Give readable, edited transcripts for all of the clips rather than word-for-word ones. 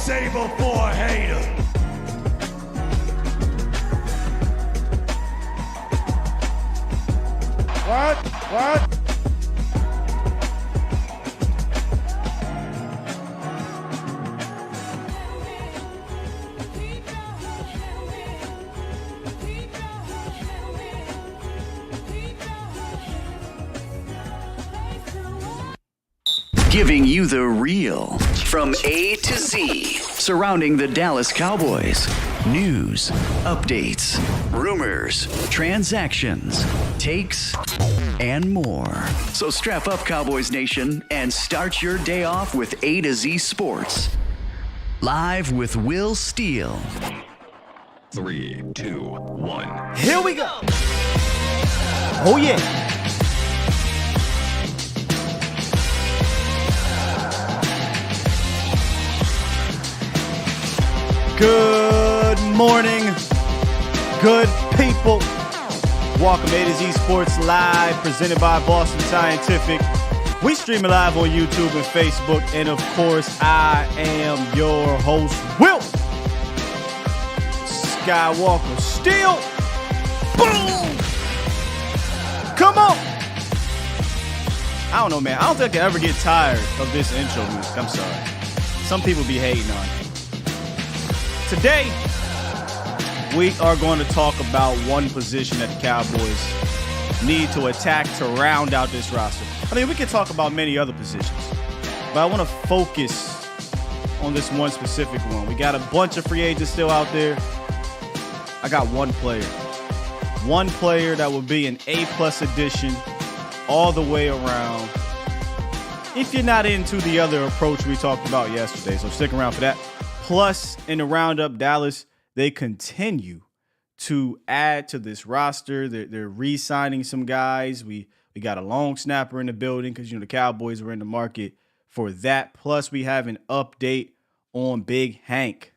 saber for a hater. What? Giving you the real from A to Z surrounding the Dallas Cowboys. News, updates, rumors, transactions, takes, and more. So strap up, Cowboys Nation, and start your day off with A to Z Sports. Live with Will Steele. 3, 2, 1. Here we go. Oh, yeah. Good morning, good people. Welcome to A to Z Sports Live, presented by Boston Scientific. We stream it live on YouTube and Facebook. And of course, I am your host, Will Skywalker Steele. Boom! Come on! I don't know, man. I don't think I can ever get tired of this intro music. I'm sorry. Some people be hating on it. Today, we are going to talk about one position that the Cowboys need to attack to round out this roster. I mean, we can talk about many other positions, but I want to focus on this one specific one. We got a bunch of free agents still out there. I got one player that will be an A-plus addition all the way around. If you're not into the other approach we talked about yesterday, so stick around for that. Plus, in the roundup, Dallas, they continue to add to this roster. They're re-signing some guys. We got a long snapper in the building because, the Cowboys were in the market for that. Plus, we have an update on Big Hank.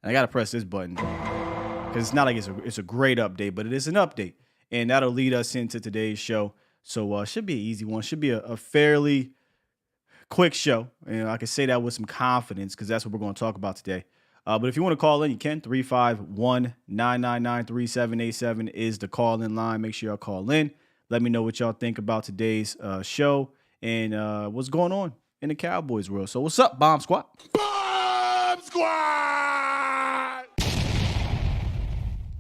And I got to press this button because it's not like it's a great update, but it is an update. And that'll lead us into today's show. So should be an easy one. Should be a fairly quick show, and I can say that with some confidence because that's what we're going to talk about today. But if you want to call in, you can. 351-999-3787 is the call-in line. Make sure y'all call in. Let me know what y'all think about today's show and what's going on in the Cowboys world. So what's up, Bomb Squad? Bomb Squad!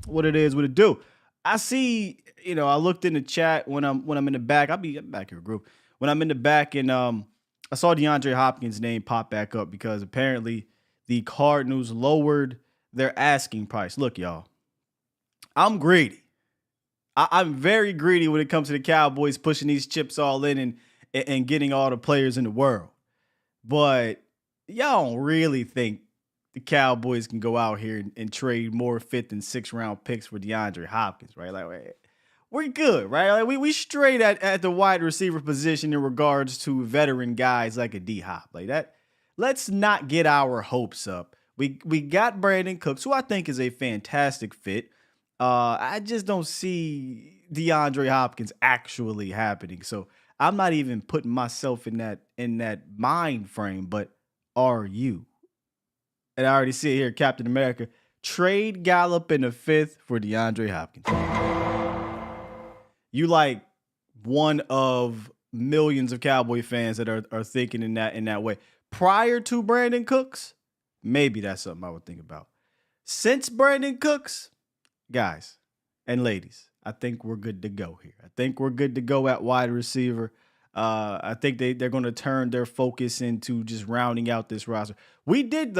What it is, what it do. I see, I looked in the chat when I'm in the back. I'm back here, group. When I'm in the back and I saw DeAndre Hopkins' name pop back up because apparently the Cardinals lowered their asking price. Look, y'all, I'm greedy. I'm very greedy when it comes to the Cowboys pushing these chips all in and getting all the players in the world. But y'all don't really think the Cowboys can go out here and trade more 5th and 6th round picks for DeAndre Hopkins, right? Like, we're good, right? Like we straight at the wide receiver position in regards to veteran guys like a D-Hop. Like that, let's not get our hopes up. We got Brandon Cooks, who I think is a fantastic fit. I just don't see DeAndre Hopkins actually happening. So I'm not even putting myself in that mind frame, but are you? And I already see it here, Captain America. Trade Gallup in the 5th for DeAndre Hopkins. You like one of millions of Cowboy fans that are thinking in that way. Prior to Brandon Cooks, maybe that's something I would think about. Since Brandon Cooks, guys and ladies, I think we're good to go here. I think we're good to go at wide receiver. I think they're going to turn their focus into just rounding out this roster. We kind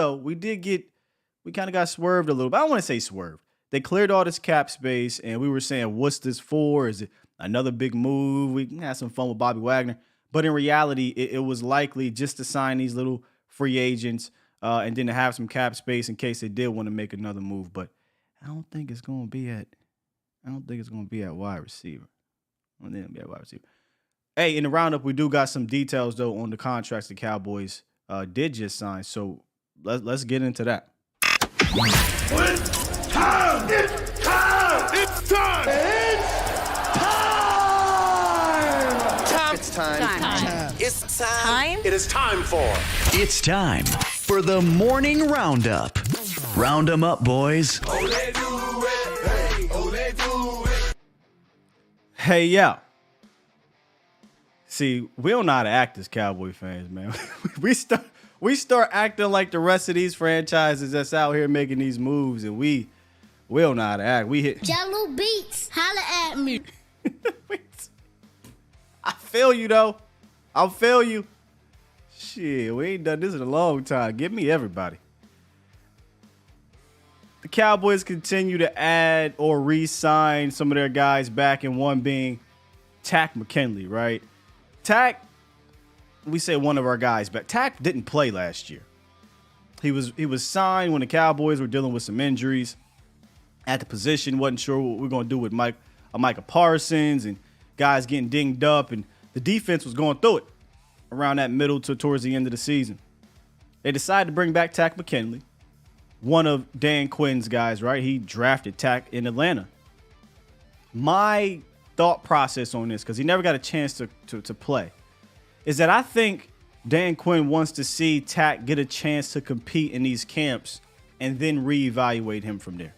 of got swerved a little bit. I don't want to say swerved. They cleared all this cap space, and we were saying, what's this for? Is it another big move? We had some fun with Bobby Wagner. But in reality, it was likely just to sign these little free agents and then to have some cap space in case they did want to make another move. But I don't think it's going to be at wide receiver. I don't think it'll be at wide receiver. Hey, in the roundup, we do got some details, though, on the contracts the Cowboys did just sign. So let's get into that. It's time! It's time! It's time! It's time! It's time. It's time. Time? It is time for. It's time for the morning roundup. Round 'em up, boys. Hey, yeah. See, we don't know how to act as Cowboy fans, man. we start acting like the rest of these franchises that's out here making these moves, and we don't know how to act. We hit Jello Beats, holla at me. I feel you, though. I'll feel you. Shit, we ain't done this in a long time. Give me everybody. The Cowboys continue to add or re-sign some of their guys back, and one being Takk McKinley, right? Takk, we say one of our guys back. Takk didn't play last year. He was signed when the Cowboys were dealing with some injuries at the position. Wasn't sure what we are going to do with Micah Parsons and guys getting dinged up, and the defense was going through it around that middle to towards the end of the season. They decided to bring back Takk McKinley, one of Dan Quinn's guys, right? He drafted Takk in Atlanta. My thought process on this, because he never got a chance to play, is that I think Dan Quinn wants to see Takk get a chance to compete in these camps and then reevaluate him from there.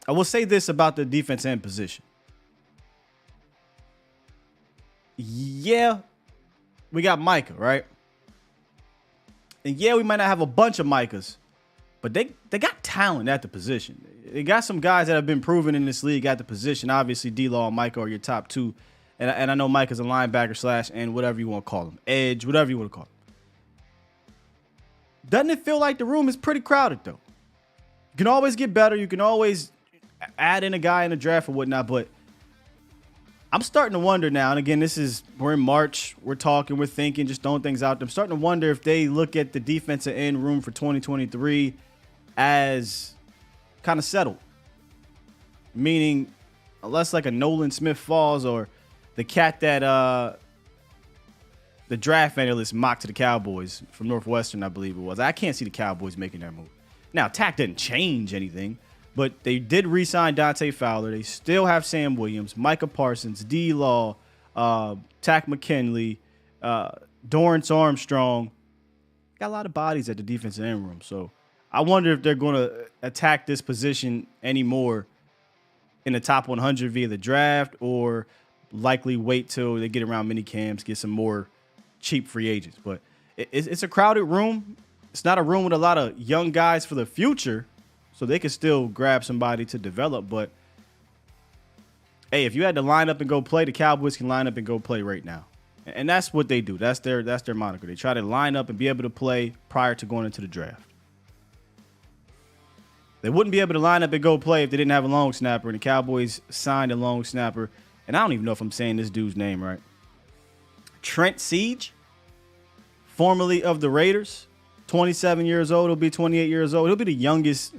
I will say this about the defense end position. Yeah, we got Micah, right? And yeah, we might not have a bunch of Micahs, but they got talent at the position. They got some guys that have been proven in this league at the position. Obviously, D-Law and Micah are your top two. And I know Micah's a linebacker / and whatever you want to call him. Edge, whatever you want to call him. Doesn't it feel like the room is pretty crowded, though? You can always get better. You can always add in a guy in the draft or whatnot, but I'm starting to wonder now, and again, we're in March, we're talking, we're thinking, just throwing things out there. I'm starting to wonder if they look at the defensive end room for 2023 as kind of settled. Meaning, unless like a Nolan Smith Falls or the cat that the draft analyst mocked to the Cowboys from Northwestern, I believe it was. I can't see the Cowboys making that move. Now, Takk didn't change anything, but they did re-sign Dante Fowler. They still have Sam Williams, Micah Parsons, D-Law, Takk McKinley, Dorrance Armstrong. Got a lot of bodies at the defensive end room. So I wonder if they're going to attack this position anymore in the top 100 via the draft, or likely wait till they get around mini camps, get some more cheap free agents. But it's a crowded room. It's not a room with a lot of young guys for the future, so they can still grab somebody to develop. But hey, if you had to line up and go play, the Cowboys can line up and go play right now. And that's what they do. That's their moniker. They try to line up and be able to play prior to going into the draft. They wouldn't be able to line up and go play if they didn't have a long snapper, and the Cowboys signed a long snapper. And I don't even know if I'm saying this dude's name right. Trent Siege, formerly of the Raiders, 27 years old. He'll be 28 years old. He'll be the youngest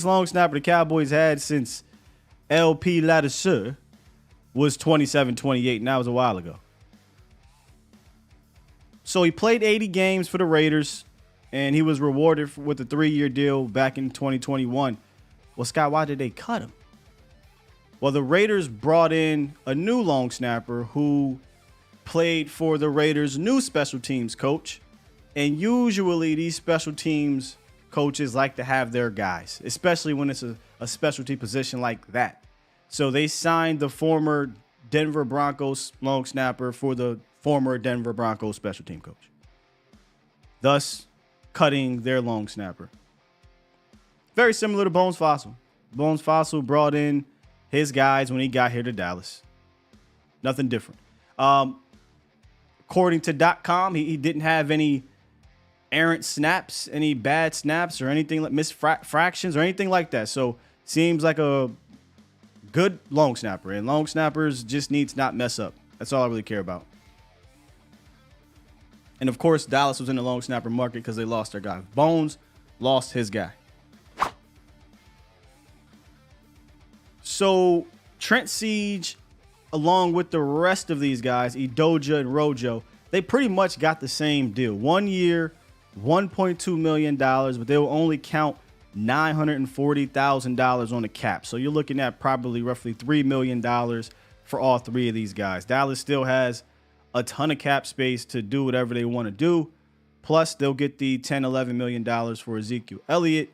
long snapper the Cowboys had since LP Ladouceur was 27, 28, and that was a while ago. So he played 80 games for the Raiders, and he was rewarded with a 3-year deal back in 2021. Well, Scott, why did they cut him? Well, the Raiders brought in a new long snapper who played for the Raiders' new special teams coach. And usually these special teams coaches like to have their guys, especially when it's a specialty position like that. So they signed the former Denver Broncos long snapper for the former Denver Broncos special team coach, thus cutting their long snapper. Very similar to Bones Fossil. Bones Fossil brought in his guys when he got here to Dallas. Nothing different. According to .com, he didn't have any errant snaps, any bad snaps, or anything like misfractions or anything like that. So seems like a good long snapper, and long snappers just need to not mess up. That's all I really care about. And of course, Dallas was in the long snapper market because they lost their guy. Bones lost his guy. So Trent Siege, along with the rest of these guys, Idoja and Rojo, they pretty much got the same deal. 1 year, $1.2 million, but they will only count $940,000 on the cap. So you're looking at probably roughly $3 million for all three of these guys. Dallas still has a ton of cap space to do whatever they want to do. Plus, they'll get the $10, $11 million for Ezekiel Elliott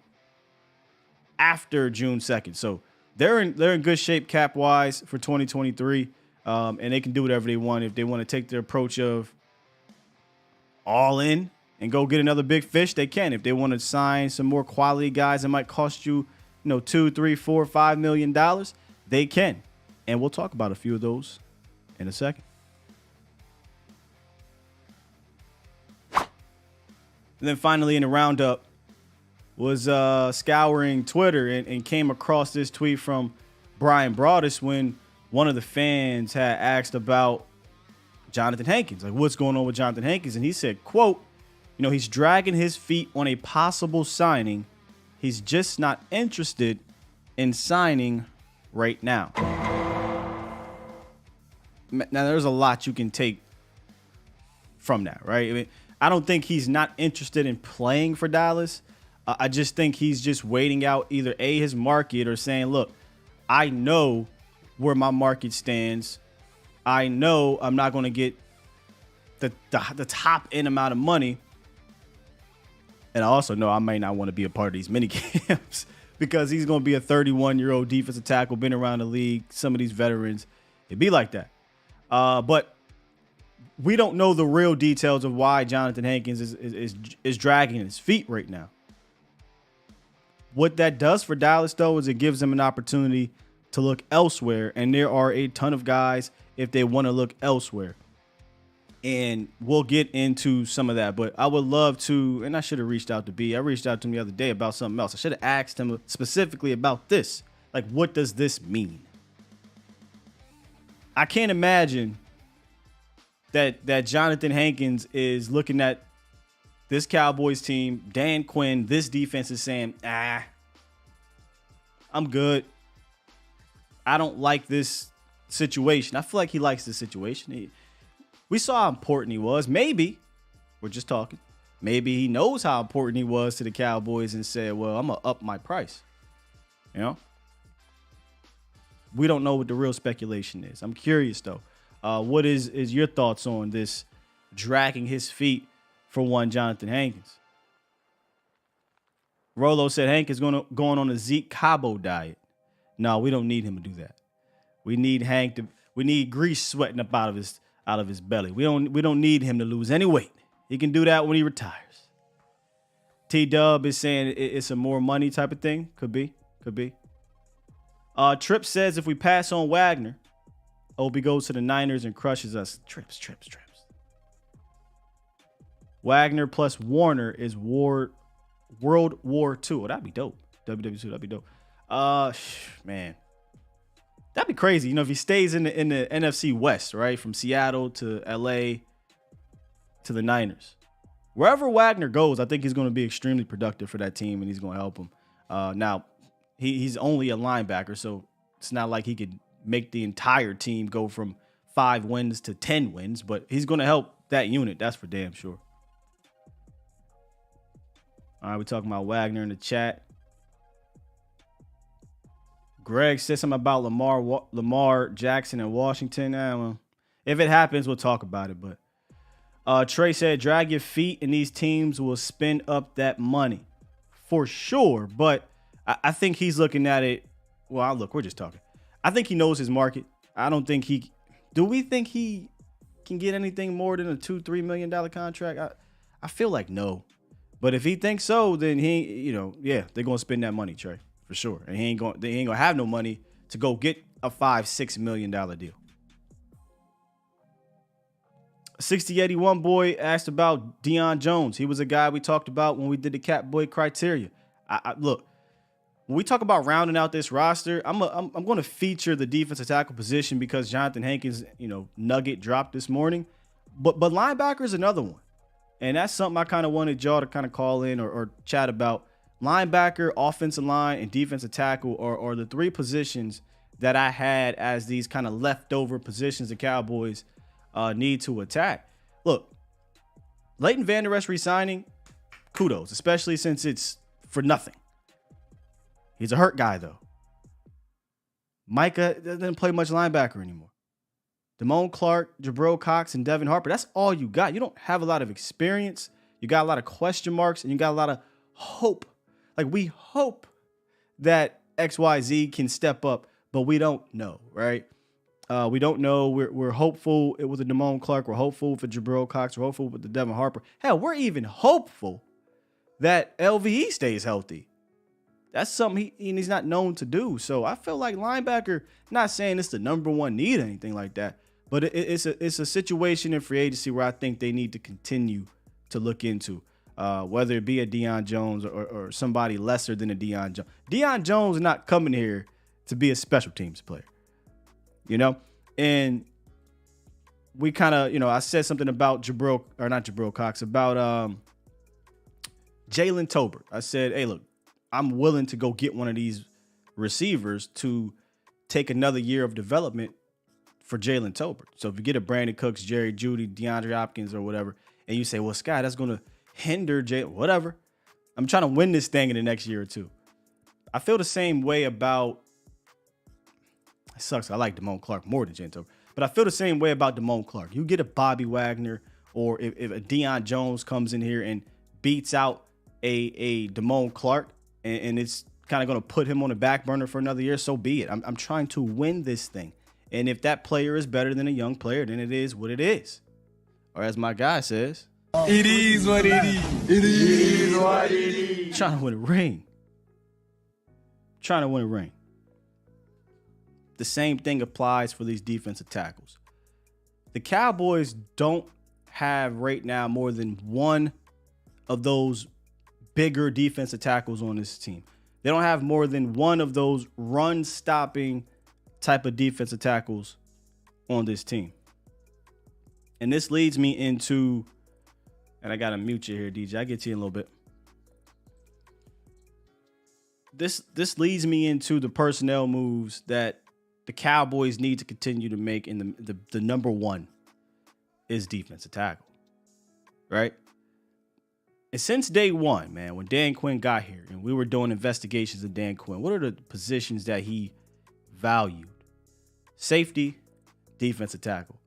after June 2nd. So they're in good shape cap-wise for 2023, and they can do whatever they want. If they want to take the approach of all in and go get another big fish, they can. If they want to sign some more quality guys that might cost you, $2, $3, $4, $5 million, they can. And we'll talk about a few of those in a second. And then finally in the roundup was scouring Twitter and came across this tweet from Brian Broaddus when one of the fans had asked about Johnathan Hankins, like what's going on with Johnathan Hankins. And he said, quote, he's dragging his feet on a possible signing. He's just not interested in signing right now. Now, there's a lot you can take from that, right? I mean, I don't think he's not interested in playing for Dallas. I just think he's just waiting out either his market or saying, look, I know where my market stands. I know I'm not going to get the top end amount of money. And I also know I may not want to be a part of these mini camps because he's going to be a 31-year-old defensive tackle, been around the league. Some of these veterans, it'd be like that. But we don't know the real details of why Johnathan Hankins is dragging his feet right now. What that does for Dallas, though, is it gives them an opportunity to look elsewhere. And there are a ton of guys if they want to look elsewhere. And we'll get into some of that. But I would love to, and I should have reached out to B. I reached out to him the other day about something else. I should have asked him specifically about this. Like, what does this mean? I can't imagine that Johnathan Hankins is looking at this Cowboys team, Dan Quinn, this defense is saying, I'm good. I don't like this situation. I feel like he likes this situation. We saw how important he was. Maybe, we're just talking, maybe he knows how important he was to the Cowboys and said, well, I'm going to up my price. We don't know what the real speculation is. I'm curious, though. What is your thoughts on this dragging his feet for one Johnathan Hankins? Rolo said Hank is going on a Zeke Cabo diet. No, we don't need him to do that. We need Hank to. We need grease sweating up out of his belly. We don't need him to lose any weight. He can do that when he retires. T-Dub is saying it's a more money type of thing. Could be. Tripp says if we pass on Wagner, Obi goes to the Niners and crushes us. Trips. Wagner plus Warner is World War II. Oh, that'd be dope. WW2, that'd be dope. Man. That'd be crazy. If he stays in the NFC West, right? From Seattle to LA to the Niners. Wherever Wagner goes, I think he's going to be extremely productive for that team and he's going to help him. Now, he's only a linebacker, so it's not like he could make the entire team go from 5 wins to 10 wins, but he's going to help that unit. That's for damn sure. All right, we're talking about Wagner in the chat. Greg said something about Lamar Jackson in Washington. Well, if it happens, we'll talk about it. But Trey said, drag your feet and these teams will spend up that money. For sure. But I think he's looking at it. Well, look, we're just talking. I think he knows his market. I don't think do we think he can get anything more than a $2-3 million contract? I feel like no. But if he thinks so, then they're going to spend that money, Trey. For sure. And they ain't gonna have no money to go get a $5-6 million deal. 6081 boy asked about Deion Jones. He was a guy we talked about when we did the Cat Boy criteria. Look, when we talk about rounding out this roster, I'm going to feature the defensive tackle position because Johnathan Hankins, nugget dropped this morning. But linebacker is another one. And that's something I kind of wanted y'all to kind of call in or chat about. Linebacker, offensive line, and defensive tackle are the 3 positions that I had as these kind of leftover positions the Cowboys need to attack. Look, Leighton Vander Esch resigning, kudos, especially since it's for nothing. He's a hurt guy, though. Micah doesn't play much linebacker anymore. Damone Clark, Jabril Cox, and Devin Harper, that's all you got. You don't have a lot of experience. You got a lot of question marks, and you got a lot of hope. Like, we hope that XYZ can step up, but we don't know, right? We don't know. We're hopeful with the Damone Clark. We're hopeful for Jabril Cox. We're hopeful with the Devin Harper. Hell, we're even hopeful that LVE stays healthy. That's something he's not known to do. So I feel like linebacker, not saying it's the number one need or anything like that, but it's a situation in free agency where I think they need to continue to look into, whether it be a Deion Jones or somebody lesser than a Deion Jones. Deion Jones is not coming here to be a special teams player, and we kind of, I said something about Jabril Cox, about Jalen Tolbert. I said, hey, look, I'm willing to go get one of these receivers to take another year of development for Jalen Tolbert. So if you get a Brandon Cooks, Jerry Jeudy, DeAndre Hopkins, or whatever, and you say, well, Scott, that's going to hinder whatever. I'm trying to win this thing in the next year or two. I feel the same way about, it sucks, I like Damone Clark more than Jalen Tolbert, but I feel the same way about Damone Clark. You get a Bobby Wagner, or if a Deion Jones comes in here and beats out a Damone Clark, and it's kind of going to put him on the back burner for another year, so be it. I'm trying to win this thing. And if that player is better than a young player, then it is what it is. Or as my guy says, it is what it is. It is what it is. Trying to win a ring. Trying to win a ring. The same thing applies for these defensive tackles. The Cowboys don't have right now more than one of those bigger defensive tackles on this team. They don't have more than one of those run-stopping type of defensive tackles on this team. And this leads me into, and I got to mute you here, DJ. I'll get to you in a little bit. This leads me into the personnel moves that the Cowboys need to continue to make, and the number one is defensive tackle, right? And since day one, man, when Dan Quinn got here and we were doing investigations of Dan Quinn, what are the positions that he valued? Safety, defensive tackle.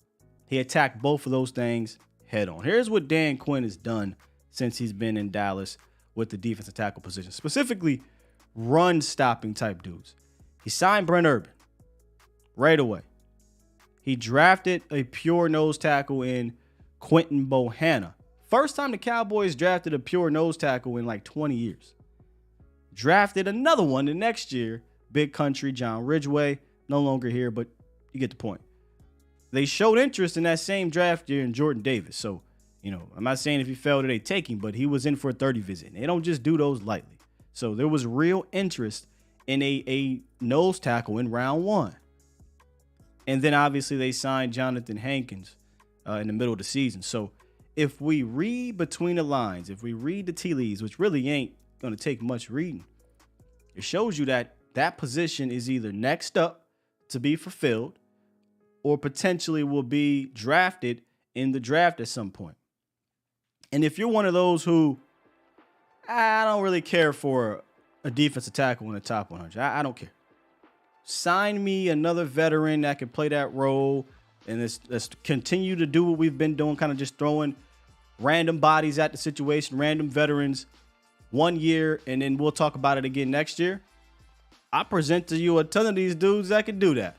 He attacked both of those things head on. Here's what Dan Quinn has done since he's been in Dallas with the defensive tackle position, specifically run-stopping type dudes. He signed Brent Urban right away. He drafted a pure nose tackle in Quentin Bohanna. First time the Cowboys drafted a pure nose tackle in like 20 years. Drafted another one the next year, Big Country, John Ridgeway, no longer here, but you get the point. They showed interest in that same draft year in Jordan Davis. So, I'm not saying if he fell that they take him, but he was in for a 30 visit. They don't just do those lightly. So there was real interest in a nose tackle in round one. And then obviously they signed Johnathan Hankins in the middle of the season. So if we read between the lines, if we read the tea leaves, which really ain't going to take much reading, it shows you that that position is either next up to be fulfilled or potentially will be drafted in the draft at some point. And if you're one of those who, I don't really care for a defensive tackle in the top 100, I don't care. Sign me another veteran that can play that role, and let's continue to do what we've been doing, kind of just throwing random bodies at the situation, random veterans 1 year, and then we'll talk about it again next year. I present to you a ton of these dudes that can do that.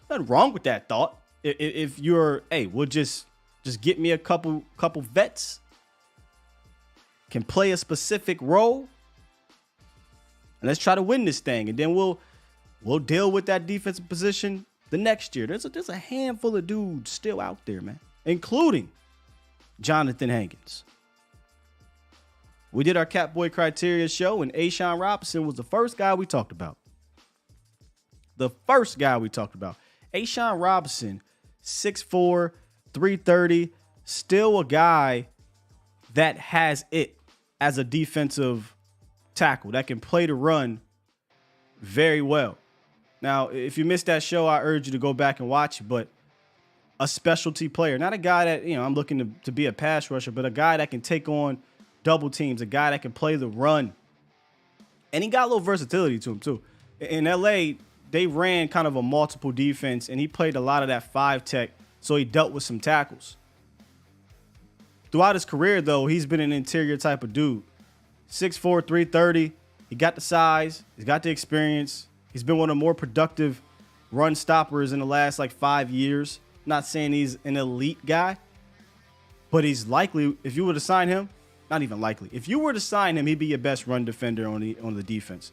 Nothing wrong with that thought. If you're, hey, we'll just get me a couple vets, can play a specific role, and let's try to win this thing, and then we'll deal with that defensive position the next year. There's a handful of dudes still out there, man, including Johnathan Hankins. We did our Catboy Criteria show, and A'Shawn Robinson was the first guy we talked about. The first guy we talked about. A'Shawn Robinson, 6'4", 330, still a guy that has it as a defensive tackle that can play the run very well. Now, if you missed that show, I urge you to go back and watch it, but a specialty player, not a guy that, I'm looking to be a pass rusher, but a guy that can take on double teams, a guy that can play the run. And he got a little versatility to him too. In LA, they ran kind of a multiple defense, and he played a lot of that 5 tech, so he dealt with some tackles. throughout his career, though, he's been an interior type of dude. 6'4", 330. He got the size. He's got the experience. He's been one of the more productive run stoppers in the last 5 years. Not saying he's an elite guy, but he's likely, if you were to sign him, not even likely. If you were to sign him, he'd be your best run defender on the defense.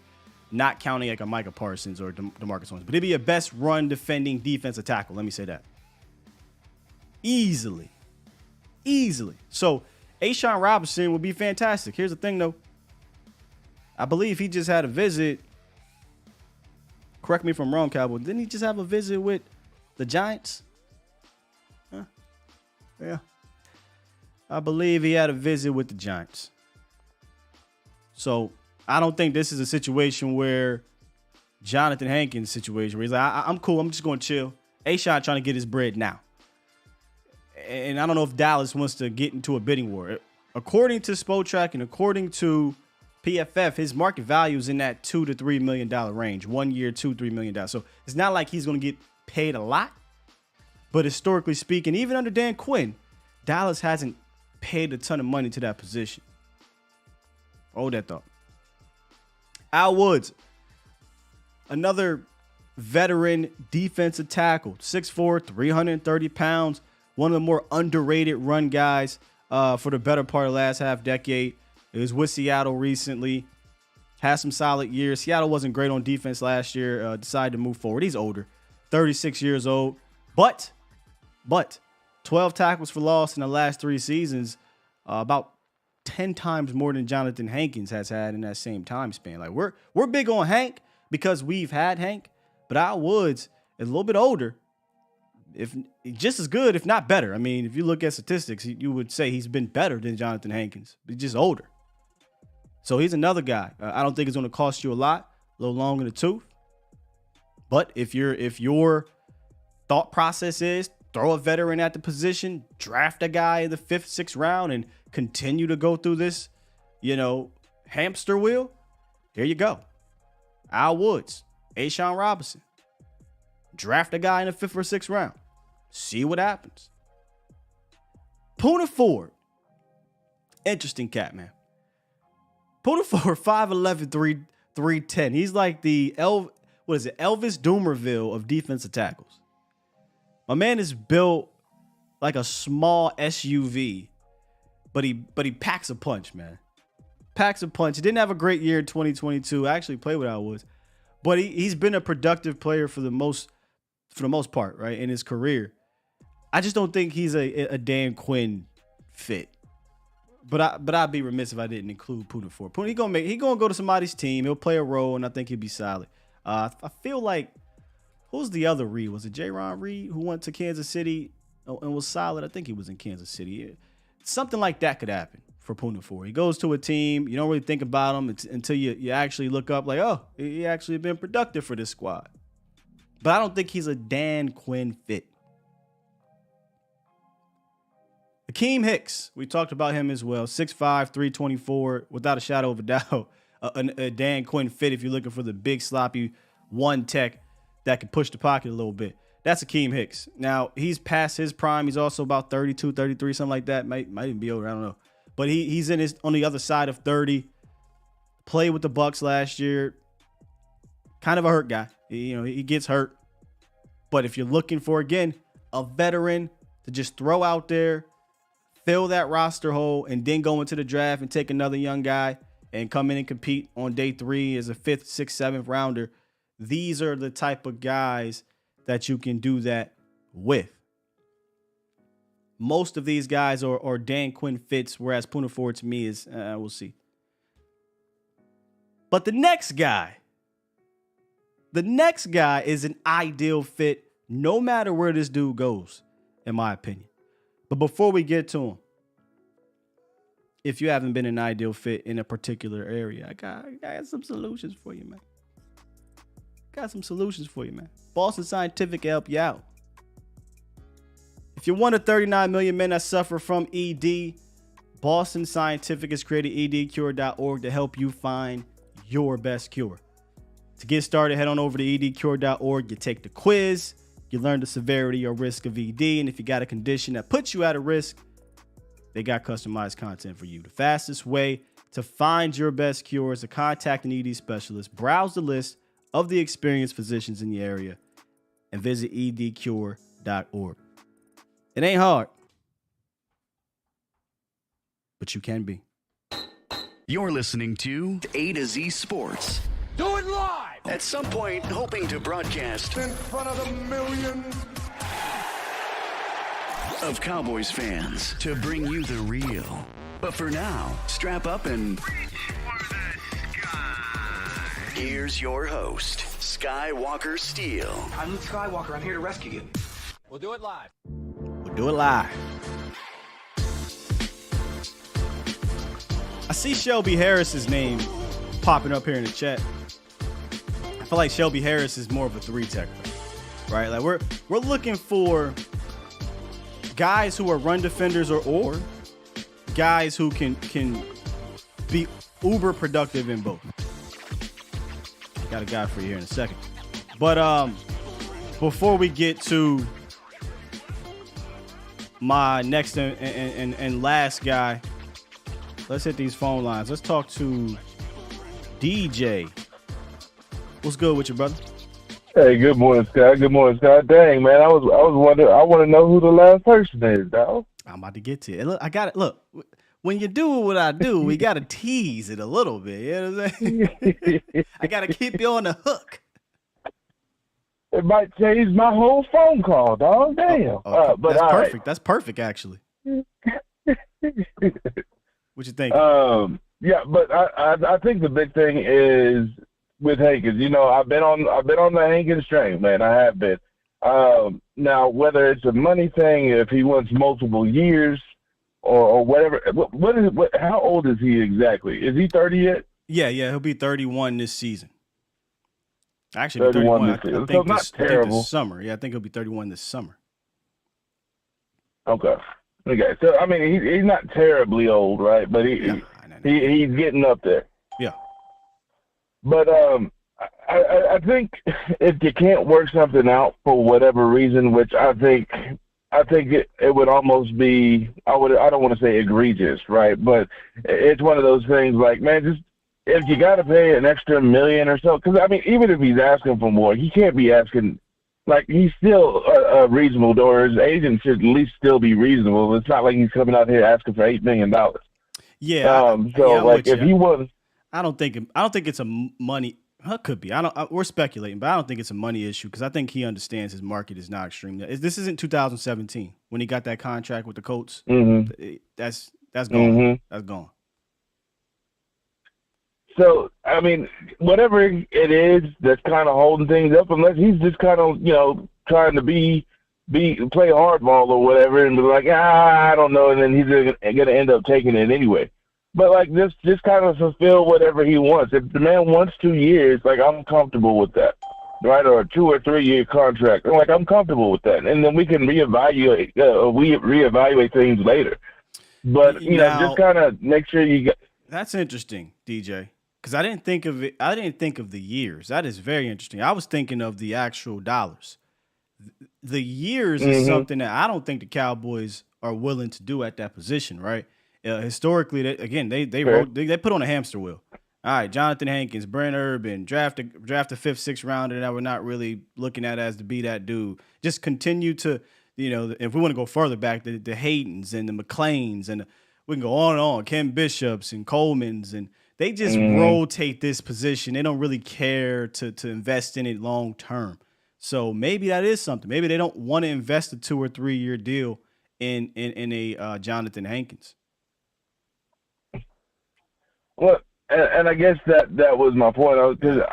Not counting a Micah Parsons or DeMarcus Owens, but he'd be your best run defending defensive tackle. Let me say that. Easily. So, A'Shawn Robinson would be fantastic. Here's the thing, though. I believe he just had a visit. Correct me if I'm wrong, Cowboy. Didn't he just have a visit with the Giants? Huh? Yeah. I believe he had a visit with the Giants. So, I don't think this is a situation where Johnathan Hankins' situation where he's like, I'm cool. I'm just going to chill. A'Shawn trying to get his bread now. And I don't know if Dallas wants to get into a bidding war. According to Spotrac and according to PFF, his market value is in that $2 to $3 million range. 1 year, $2-3 million. So it's not like he's going to get paid a lot. But historically speaking, even under Dan Quinn, Dallas hasn't paid a ton of money to that position. Hold that thought. Al Woods, another veteran defensive tackle, 6'4", 330 pounds. One of the more underrated run guys for the better part of the last half decade. It was with Seattle recently. Had some solid years. Seattle wasn't great on defense last year. Decided to move forward. He's older, 36 years old. But 12 tackles for loss in the last 3 seasons. About 10 times more than Johnathan Hankins has had in that same time span. We're big on Hank because we've had Hank. But Al Woods is a little bit older. If just as good, if not better. I mean, if you look at statistics, you would say he's been better than Johnathan Hankins. He's just older. So he's another guy. I don't think it's going to cost you a lot, a little long in the tooth. But if your thought process is throw a veteran at the position, draft a guy in the 5th, 6th round, and continue to go through this, hamster wheel, here you go. Al Woods, A'Shawn Robinson. Draft a guy in the 5th or 6th round. See what happens. Poona Ford. Interesting cat, man. Poona Ford, 5'11", 310. He's like the Elvis Doomerville of defensive tackles. My man is built like a small SUV, but he packs a punch, man. Packs a punch. He didn't have a great year in 2022. I actually played with Al Woods, but he's been a productive player for the most part, right, in his career. I just don't think he's a Dan Quinn fit. But I'd be remiss if I didn't include Poona Ford. He gonna go to somebody's team. He'll play a role, and I think he'll be solid. I feel like, who's the other Reed? Was it J-Ron Reed who went to Kansas City and was solid? I think he was in Kansas City. Something like that could happen for Poona Ford. He goes to a team. You don't really think about him until you actually look up like, oh, he actually been productive for this squad. But I don't think he's a Dan Quinn fit. Akeem Hicks, we talked about him as well. 6'5", 324, without a shadow of a doubt. A Dan Quinn fit if you're looking for the big, sloppy one tech that can push the pocket a little bit. That's Akeem Hicks. Now, he's past his prime. He's also about 32, 33, something like that. Might even be older. I don't know. But he's on the other side of 30. Played with the Bucks last year. Kind of a hurt guy. He gets hurt. But if you're looking for, again, a veteran to just throw out there, fill that roster hole, and then go into the draft and take another young guy and come in and compete on day 3 as a 5th, 6th, 7th rounder, these are the type of guys that you can do that with. Most of these guys are Dan Quinn fits, whereas Poona Ford to me is, we'll see. But the next guy is an ideal fit no matter where this dude goes, in my opinion. But before we get to him, if you haven't been an ideal fit in a particular area, I got some solutions for you, man. Boston Scientific can help you out. If you're one of 39 million men that suffer from ED, Boston Scientific has created edcure.org to help you find your best cure. To get started, head on over to edcure.org. You take the quiz. You learn the severity or risk of ED, and if you got a condition that puts you at a risk, they got customized content for you. The fastest way to find your best cure is to contact an ED specialist, browse the list of the experienced physicians in the area, and visit edcure.org. It ain't hard, but you can be. You're listening to A to Z Sports. Do it live! At some point, hoping to broadcast In front of the millions. of Cowboys fans to bring you the real. But for now, strap up and here's your host, Skywalker Steele. I'm Luke Skywalker. I'm here to rescue you. We'll do it live. We'll do it live. I see Shelby Harris's name popping up here in the chat. I feel like Shelby Harris is more of a 3-tech, right? Like we're looking for guys who are run defenders or guys who can be uber productive in both. Got a guy for you here in a second. But before we get to my next and last guy, let's hit these phone lines. Let's talk to DJ. What's good with you, brother? Hey, good morning, Scott. Good morning, Scott. Dang, man, I was wondering. I want to know who the last person is, dog. I'm about to get to it. Look, I got it. Look, when you do what I do, we got to tease it a little bit. You know what I'm saying? I got to keep you on the hook. It might change my whole phone call, dog. Damn. Okay. But that's perfect. Right. That's perfect, actually. What you think? Yeah, but I think the big thing is with Hankins. You know, I've been on the Hankins train, man. I have been. Now, whether it's a money thing, if he wants multiple years or whatever, how old is he exactly? Is he 30 yet? Yeah, he'll be 31 this season. Actually, 31 this I season. think So not terrible. this summer. Yeah, I think he'll be 31 this summer. Okay. So I mean, he's not terribly old, right? But he's getting up there. Yeah. But I think if you can't work something out for whatever reason, which I think it would almost be, I don't want to say egregious, right? But it's one of those things like, man, just if you got to pay an extra $1 million or so, because I mean, even if he's asking for more, he can't be asking. Like, he's still a reasonable, or his agent should at least still be reasonable. It's not like he's coming out here asking for $8 million. Yeah. If he was, I don't think it's a money. It could be. We're speculating, but I don't think it's a money issue because I think he understands his market is not extreme. This isn't 2017 when he got that contract with the Colts. Mm-hmm. That's gone. Mm-hmm. That's gone. So, I mean, whatever it is that's kind of holding things up, unless he's just kind of, trying to play hardball or whatever and be like, I don't know, and then he's going to end up taking it anyway. But, like, just kind of fulfill whatever he wants. If the man wants 2 years, like, I'm comfortable with that, right? Or a 2 or 3 year contract. Like, I'm comfortable with that. And then we can reevaluate things later. But, just kind of make sure you get. That's interesting, DJ. Because I didn't think of it. I didn't think of the years. That is very interesting. I was thinking of the actual dollars. The years is something that I don't think the Cowboys are willing to do at that position, right? Historically, they put on a hamster wheel. All right, Johnathan Hankins, Brent Urban, draft a 5th, 6th rounder that we're not really looking at as to be that dude. Just continue to, if we want to go further back, the Haydens and the McLeans, and we can go on and on, Ken Bishops and Colemans, and they just rotate this position. They don't really care to invest in it long term. So maybe that is something. Maybe they don't want to invest a 2 or 3 year deal in a Johnathan Hankins. Well, and I guess that was my point. Because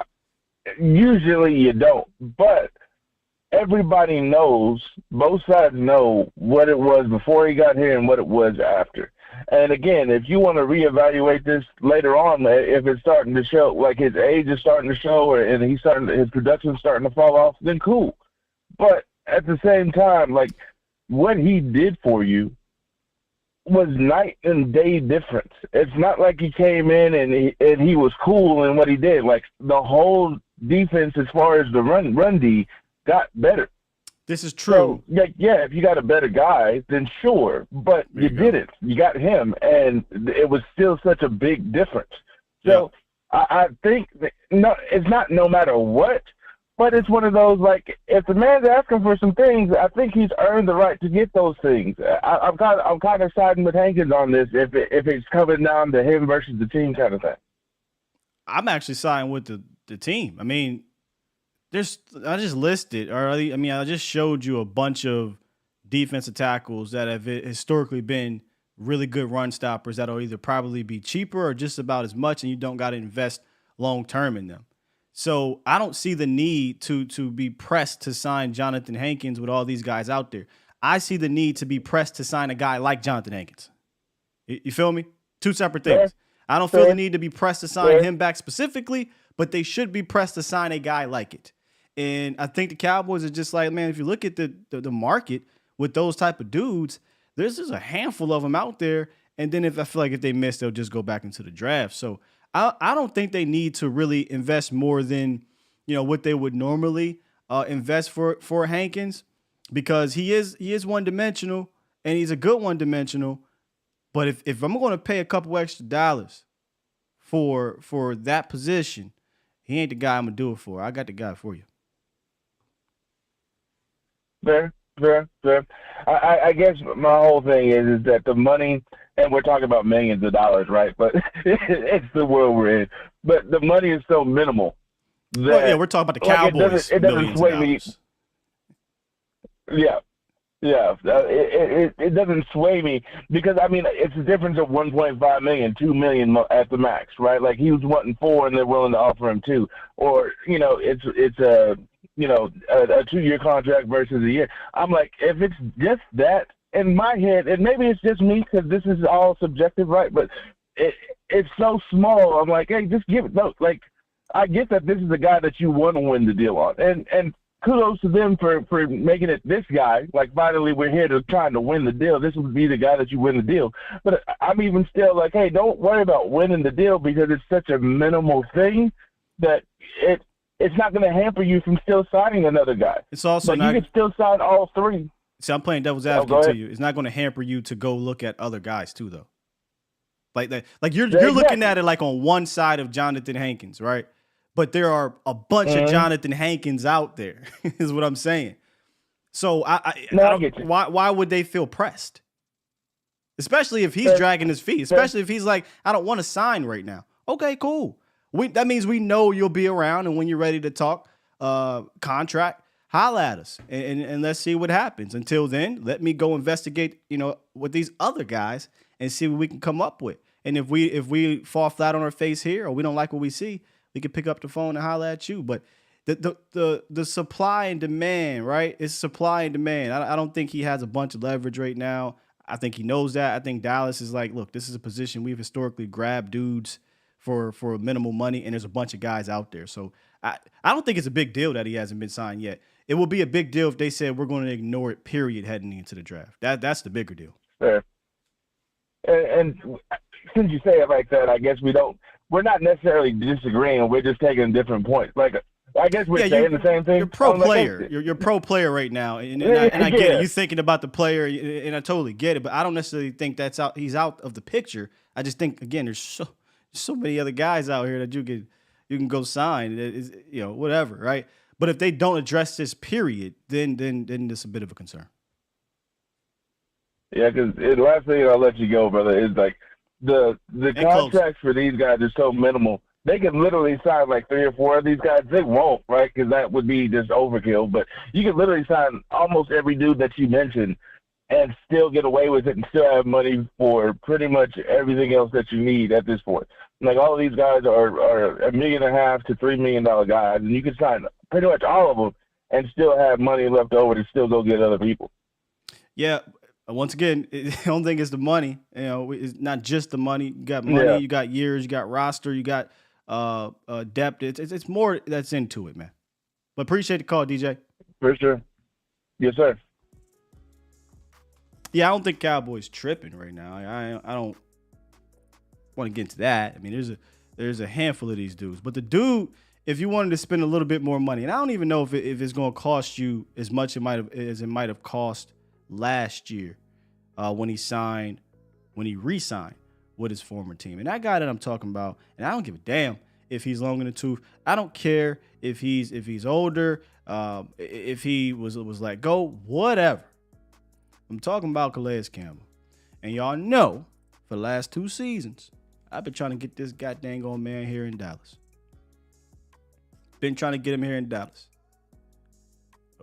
usually you don't, but everybody knows, both sides know what it was before he got here and what it was after. And again, if you want to reevaluate this later on, if it's starting to show, like his age is starting to show, and his production's starting to fall off, then cool. But at the same time, like, what he did for you was night and day difference. It's not like he came in and he was cool in what he did. Like, the whole defense, as far as the run D, got better. This is true. So, yeah, if you got a better guy, then sure. But you didn't. You got him, and it was still such a big difference. So I think it's not no matter what, but it's one of those, like, if the man's asking for some things, I think he's earned the right to get those things. I'm kind of siding with Hankins on this if it's coming down to him versus the team kind of thing. I'm actually siding with the team. I mean, I just listed, I just showed you a bunch of defensive tackles that have historically been really good run stoppers that'll either probably be cheaper or just about as much, and you don't got to invest long term in them. So I don't see the need to be pressed to sign Johnathan Hankins with all these guys out there. I see the need to be pressed to sign a guy like Johnathan Hankins. You feel me? Two separate things. I don't feel the need to be pressed to sign him back specifically, but they should be pressed to sign a guy like it. And I think the Cowboys are just like, man, if you look at the market with those type of dudes, there's just a handful of them out there. And then if I feel like if they miss, they'll just go back into the draft. So I don't think they need to really invest more than, what they would normally invest for Hankins, because he is one-dimensional and he's a good one-dimensional. But if I'm going to pay a couple extra dollars for that position, he ain't the guy I'm going to do it for. I got the guy for you. Fair. I guess my whole thing is that the money, and we're talking about millions of dollars, right? But it's the world we're in. But the money is so minimal. We're talking about the Cowboys. It doesn't sway me. Yeah. It doesn't sway me because, I mean, it's a difference of 1.5 million, 2 million at the max, right? Like he was wanting 4 and they're willing to offer him 2. Or, it's a 2-year contract versus a year. I'm like, if it's just that in my head, and maybe it's just me because this is all subjective, right? But it's so small. I'm like, hey, just give it. No, like, I get that this is a guy that you want to win the deal on. And kudos to them for making it this guy. Like, finally, we're here to trying to win the deal. This would be the guy that you win the deal. But I'm even still like, hey, don't worry about winning the deal because it's such a minimal thing that it's not going to hamper you from still signing another guy. It's also you can still sign all 3. See, I'm playing devil's advocate to you. It's not going to hamper you to go look at other guys too, though. Like that, like you're looking at it like on one side of Johnathan Hankins, right? But there are a bunch of Johnathan Hankins out there, is what I'm saying. So I get you. Why would they feel pressed? Especially if he's dragging his feet. Especially if he's like, I don't want to sign right now. Okay, cool. That means we know you'll be around, and when you're ready to talk contract, holla at us, and let's see what happens. Until then, let me go investigate, with these other guys and see what we can come up with. And if we fall flat on our face here or we don't like what we see, we can pick up the phone and holla at you. But the supply and demand, right? It's supply and demand. I don't think he has a bunch of leverage right now. I think he knows that. I think Dallas is like, look, this is a position we've historically grabbed dudes for minimal money, and there's a bunch of guys out there. So I don't think it's a big deal that he hasn't been signed yet. It will be a big deal if they said we're going to ignore it, period, heading into the draft. That's the bigger deal. Fair. And since you say it like that, I guess we're not necessarily disagreeing. We're just taking different points. Like, I guess we're saying the same thing. You're pro player. You're pro player right now, and I get it. You're thinking about the player, and I totally get it. But I don't necessarily think he's out of the picture. I just think, again, there's so many other guys out here that you can go sign. It's, whatever, right? But if they don't address this period, then it's a bit of a concern. Yeah, because the last thing I'll let you go, brother, is like the contracts for these guys are so minimal. They can literally sign like 3 or 4 of these guys. They won't, right? Because that would be just overkill. But you can literally sign almost every dude that you mentioned and still get away with it and still have money for pretty much everything else that you need at this point. Like, all of these guys are $1.5 million to $3 million guys, and you can sign pretty much all of them and still have money left over to still go get other people. Yeah. Once again, I don't think it's the money. It's not just the money. You got money, You got years, you got roster, you got depth. It's more that's into it, man. But appreciate the call, DJ. For sure. Yes, sir. Yeah, I don't think Cowboys tripping right now. I don't want to get into that. I mean, there's a handful of these dudes, but the dude if you wanted to spend a little bit more money, and I don't even know if it's going to cost you as much as it might have cost last year when he re-signed with his former team. And that guy that I'm talking about, and I don't give a damn if he's long in the tooth. I don't care if he's older, if he was let go, whatever. I'm talking about Calais Campbell. And y'all know for the last 2 seasons, I've been trying to get this goddamn man here in Dallas. Been trying to get him here in Dallas.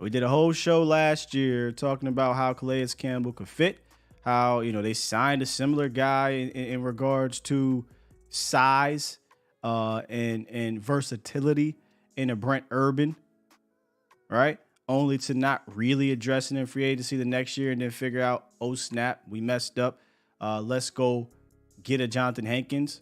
We did a whole show last year talking about how Calais Campbell could fit, how, they signed a similar guy in regards to size and versatility in a Brent Urban, right? Only to not really address it in free agency the next year and then figure out, oh, snap, we messed up. Let's go get a Johnathan Hankins.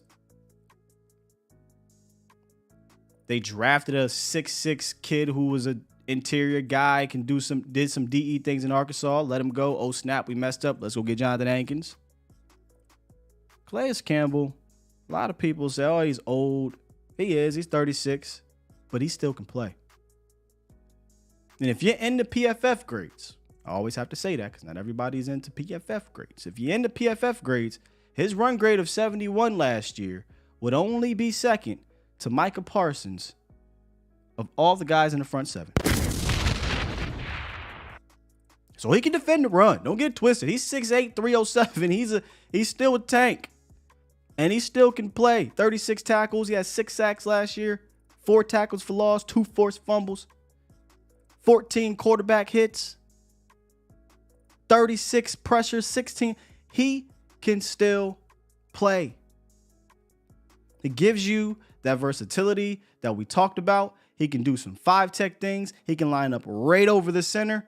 They drafted a 6'6" kid who was an interior guy, did some DE things in Arkansas. Let him go. Oh, snap, we messed up. Let's go get Johnathan Hankins. Calais Campbell, a lot of people say, oh, he's old. He is. He's 36, but he still can play. And if you're into PFF grades, I always have to say that because not everybody's into PFF grades. If you're into PFF grades, his run grade of 71 last year would only be second to Micah Parsons of all the guys in the front 7. So he can defend the run. Don't get it twisted. He's 6'8", 307. He's still a tank. And he still can play. 36 tackles. He had 6 sacks last year. 4 tackles for loss. 2 forced fumbles. 14 quarterback hits. 36 pressures. 16. He can still play. It gives you that versatility that we talked about. He can do some 5-tech things. He can line up right over the center.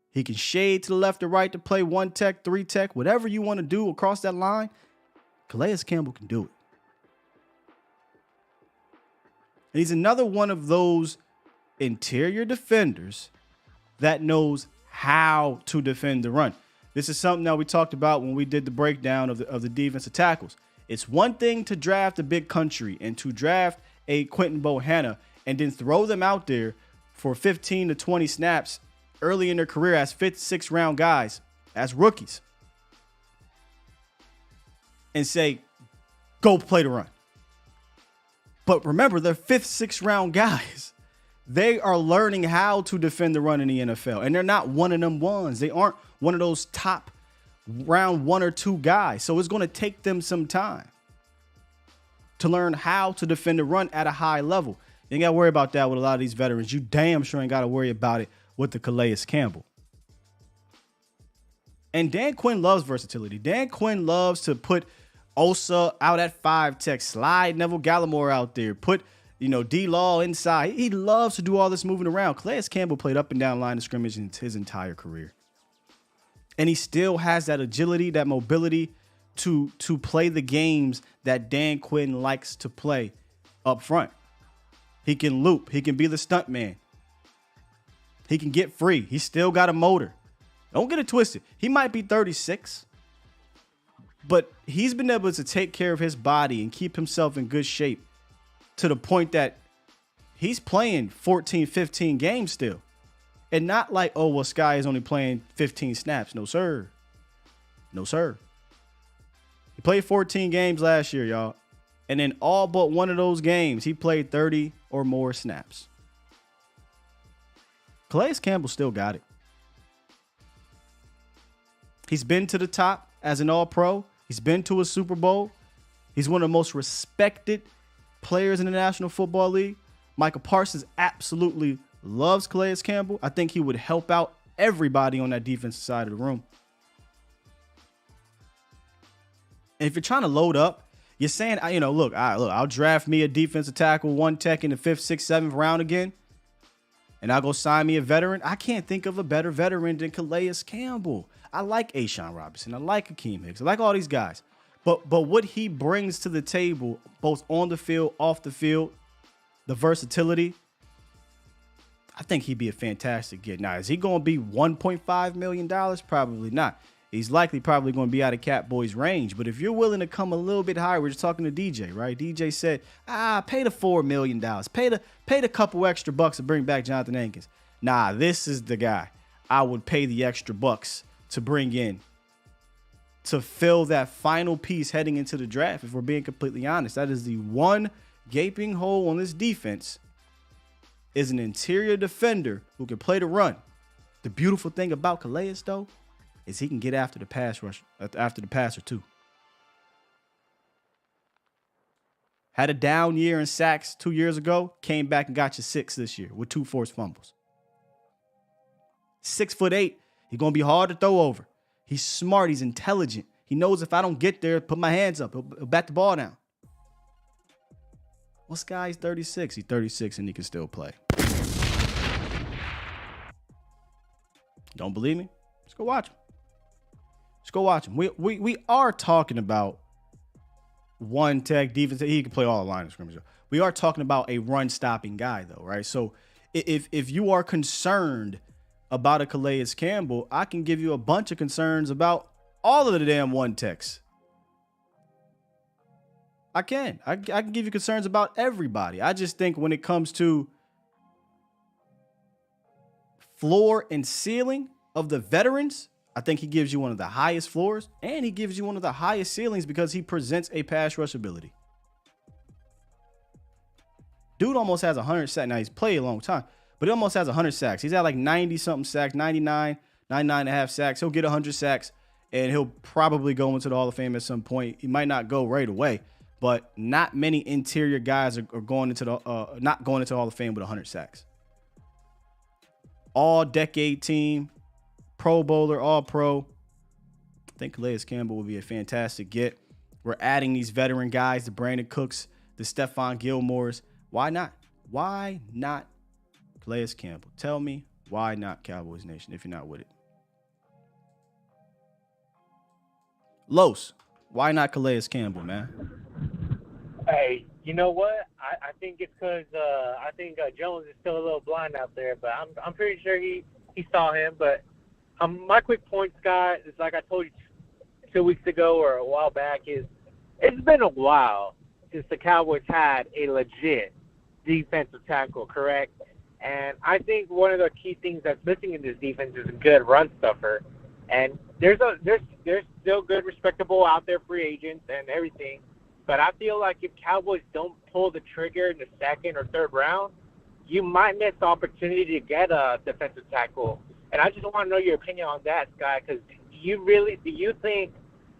He can shade to the left or right to play 1-tech, 3-tech, whatever you want to do across that line. Calais Campbell can do it. And he's another one of those interior defenders that knows how to defend the run. This is something that we talked about when we did the breakdown of the defensive tackles. It's one thing to draft a big country and to draft a Quentin Bohanna and then throw them out there for 15 to 20 snaps early in their career as 5th, 6th round guys, as rookies, and say, go play the run. But remember, they're 5th, 6th round guys. They are learning how to defend the run in the NFL, and they're not one of them ones. They aren't one of those top round 1 or 2 guys. So it's going to take them some time to learn how to defend the run at a high level. You ain't got to worry about that with a lot of these veterans. You damn sure ain't got to worry about it with the Calais Campbell. And Dan Quinn loves versatility. Dan Quinn loves to put Osa out at 5-tech, slide Neville Gallimore out there, put D-Law inside. He loves to do all this moving around. Calais Campbell played up and down line of scrimmage in his entire career. And he still has that agility, that mobility to play the games that Dan Quinn likes to play up front. He can loop. He can be the stunt man. He can get free. He's still got a motor. Don't get it twisted. He might be 36, but he's been able to take care of his body and keep himself in good shape to the point that he's playing 14, 15 games still. And not like, oh, well, Sky is only playing 15 snaps. No, sir. No, sir. He played 14 games last year, y'all. And in all but one of those games, he played 30 or more snaps. Calais Campbell still got it. He's been to the top as an All-Pro. He's been to a Super Bowl. He's one of the most respected players in the National Football League. Micah Parsons absolutely loves Calais Campbell. I think he would help out everybody on that defensive side of the room. And if you're trying to load up, you're saying, look, I'll draft me a defensive tackle, 1-tech in the 5th, 6th, 7th round again, and I'll go sign me a veteran. I can't think of a better veteran than Calais Campbell. I like Ashawn Robinson. I like Akeem Hicks. I like all these guys. But what he brings to the table, both on the field, off the field, the versatility, I think he'd be a fantastic get. Now, is he going to be $1.5 million? Probably not. he's likely probably going to be out of Cowboys range. But if you're willing to come a little bit higher, we're just talking to DJ, right? DJ said, pay the $4 million. Pay the couple extra bucks to bring back Johnathan Hankins. Nah, this is the guy I would pay the extra bucks to bring in to fill that final piece heading into the draft. If we're being completely honest, that is the one gaping hole on this defense, is an interior defender who can play the run. The beautiful thing about Calais, though, is he can get after the pass rush, after the passer too. Had a down year in sacks 2 years ago, came back and got you 6 this year with 2 forced fumbles. 6'8", he's going to be hard to throw over. He's smart. He's intelligent. He knows if I don't get there, put my hands up. He'll bat the ball down. What's guy's 36? He's 36 and he can still play. Don't believe me? Let's go watch him. Let's go watch him. We are talking about one tech defense. He can play all the line of scrimmage. We are talking about a run-stopping guy, though, right? So if you are concerned about a Calais Campbell, I can give you a bunch of concerns about all of the damn one techs. I can give you concerns about everybody. I just think when it comes to floor and ceiling of the veterans, I think he gives you one of the highest floors and he gives you one of the highest ceilings because he presents a pass rush ability. Dude almost has 100 sacks. Now, he's played a long time, but he almost has 100 sacks. He's at like 90-something sacks, 99 and a half sacks. He'll get 100 sacks, and he'll probably go into the Hall of Fame at some point. He might not go right away, but not many interior guys are going into the not going into the Hall of Fame with 100 sacks. All-decade team, Pro Bowler, All-Pro. I think Calais Campbell would be a fantastic get. We're adding these veteran guys, the Brandon Cooks, the Stephon Gilmores. Why not? Why not Calais Campbell? Tell me, why not Cowboys Nation if you're not with it? Los, why not Calais Campbell, man? Hey, you know what? I think it's because I think Jones is still a little blind out there, but I'm pretty sure he saw him. But my quick point, Scott, is like I told you 2 weeks ago or a while back, is it's been a while since the Cowboys had a legit defensive tackle, correct? And I think one of the key things that's missing in this defense is a good run stuffer. And there's still good, respectable out there free agents and everything. But I feel like if Cowboys don't pull the trigger in the second or third round, you might miss the opportunity to get a defensive tackle. And I just want to know your opinion on that, Scott, because do you think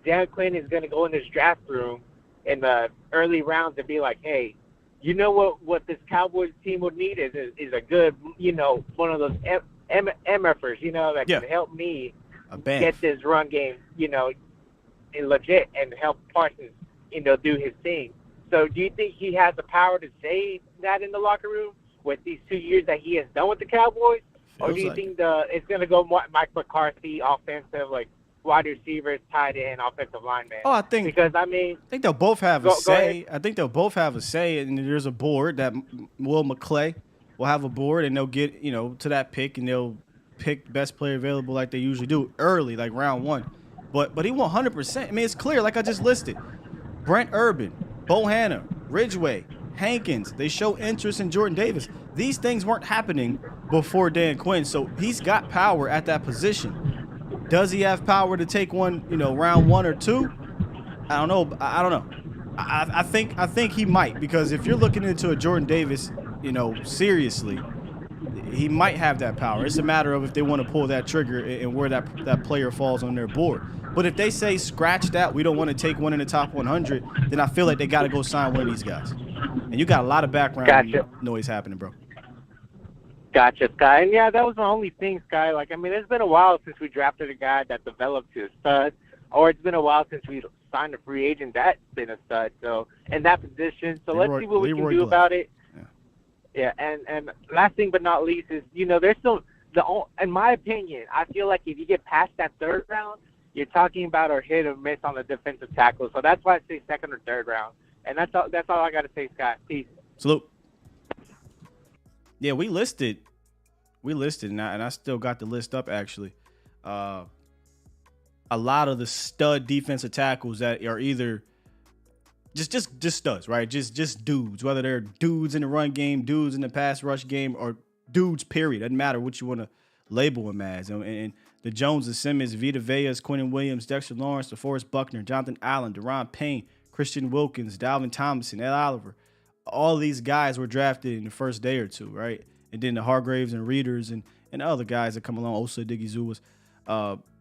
Dan Quinn is going to go in this draft room in the early rounds and be like, hey, you know what this Cowboys team would need is a good, one of those MFers, that can help me get this run game, legit and help Parsons, do his thing. So do you think he has the power to say that in the locker room with these 2 years that he has done with the Cowboys? Or do you think it's going to go Mike McCarthy, offensive, like wide receivers, tight end, offensive lineman? Oh, I think they'll both have a say. I think they'll both have a say, and there's a board that Will McClay will have a board, and they'll get to that pick, and they'll pick best player available like they usually do early, like round 1. But he won 100%. I mean, it's clear, like I just listed. Brent Urban, Bohanna, Ridgeway, Hankins, they show interest in Jordan Davis. These things weren't happening before Dan Quinn, so he's got power at that position. Does he have power to take one, round 1 or 2? I don't know. I don't know. I think he might, because if you're looking into a Jordan Davis, seriously, he might have that power. It's a matter of if they want to pull that trigger and where that player falls on their board. But if they say scratch that, we don't want to take one in the top 100, then I feel like they got to go sign one of these guys. And you got a lot of background noise happening, bro. Gotcha, Sky. And yeah, that was the only thing, Sky. Like, I mean, it's been a while since we drafted a guy that developed to a stud, or it's been a while since we signed a free agent that's been a stud. So, in that position, so let's see what we can do about it. Yeah, and last thing but not least is, there's still in my opinion, I feel like if you get past that third round, you're talking about a hit or miss on the defensive tackle. So that's why I say second or third round. And that's all I got to say, Scott. Peace. Salute. Yeah, we listed, and I still got the list up, actually. a lot of the stud defensive tackles that are either just studs, right? Just dudes, whether they're dudes in the run game, dudes in the pass rush game, or dudes, period. Doesn't matter what you want to label them as. And the Joneses, Simmons, Vita Veas, Quentin Williams, Dexter Lawrence, DeForest Buckner, Jonathan Allen, Deron Payne, Christian Wilkins, Dalvin Thompson, Ed Oliver. All these guys were drafted in the first day or two, right? And then the Hargraves and Readers and other guys that come along, Osa Digizuwas,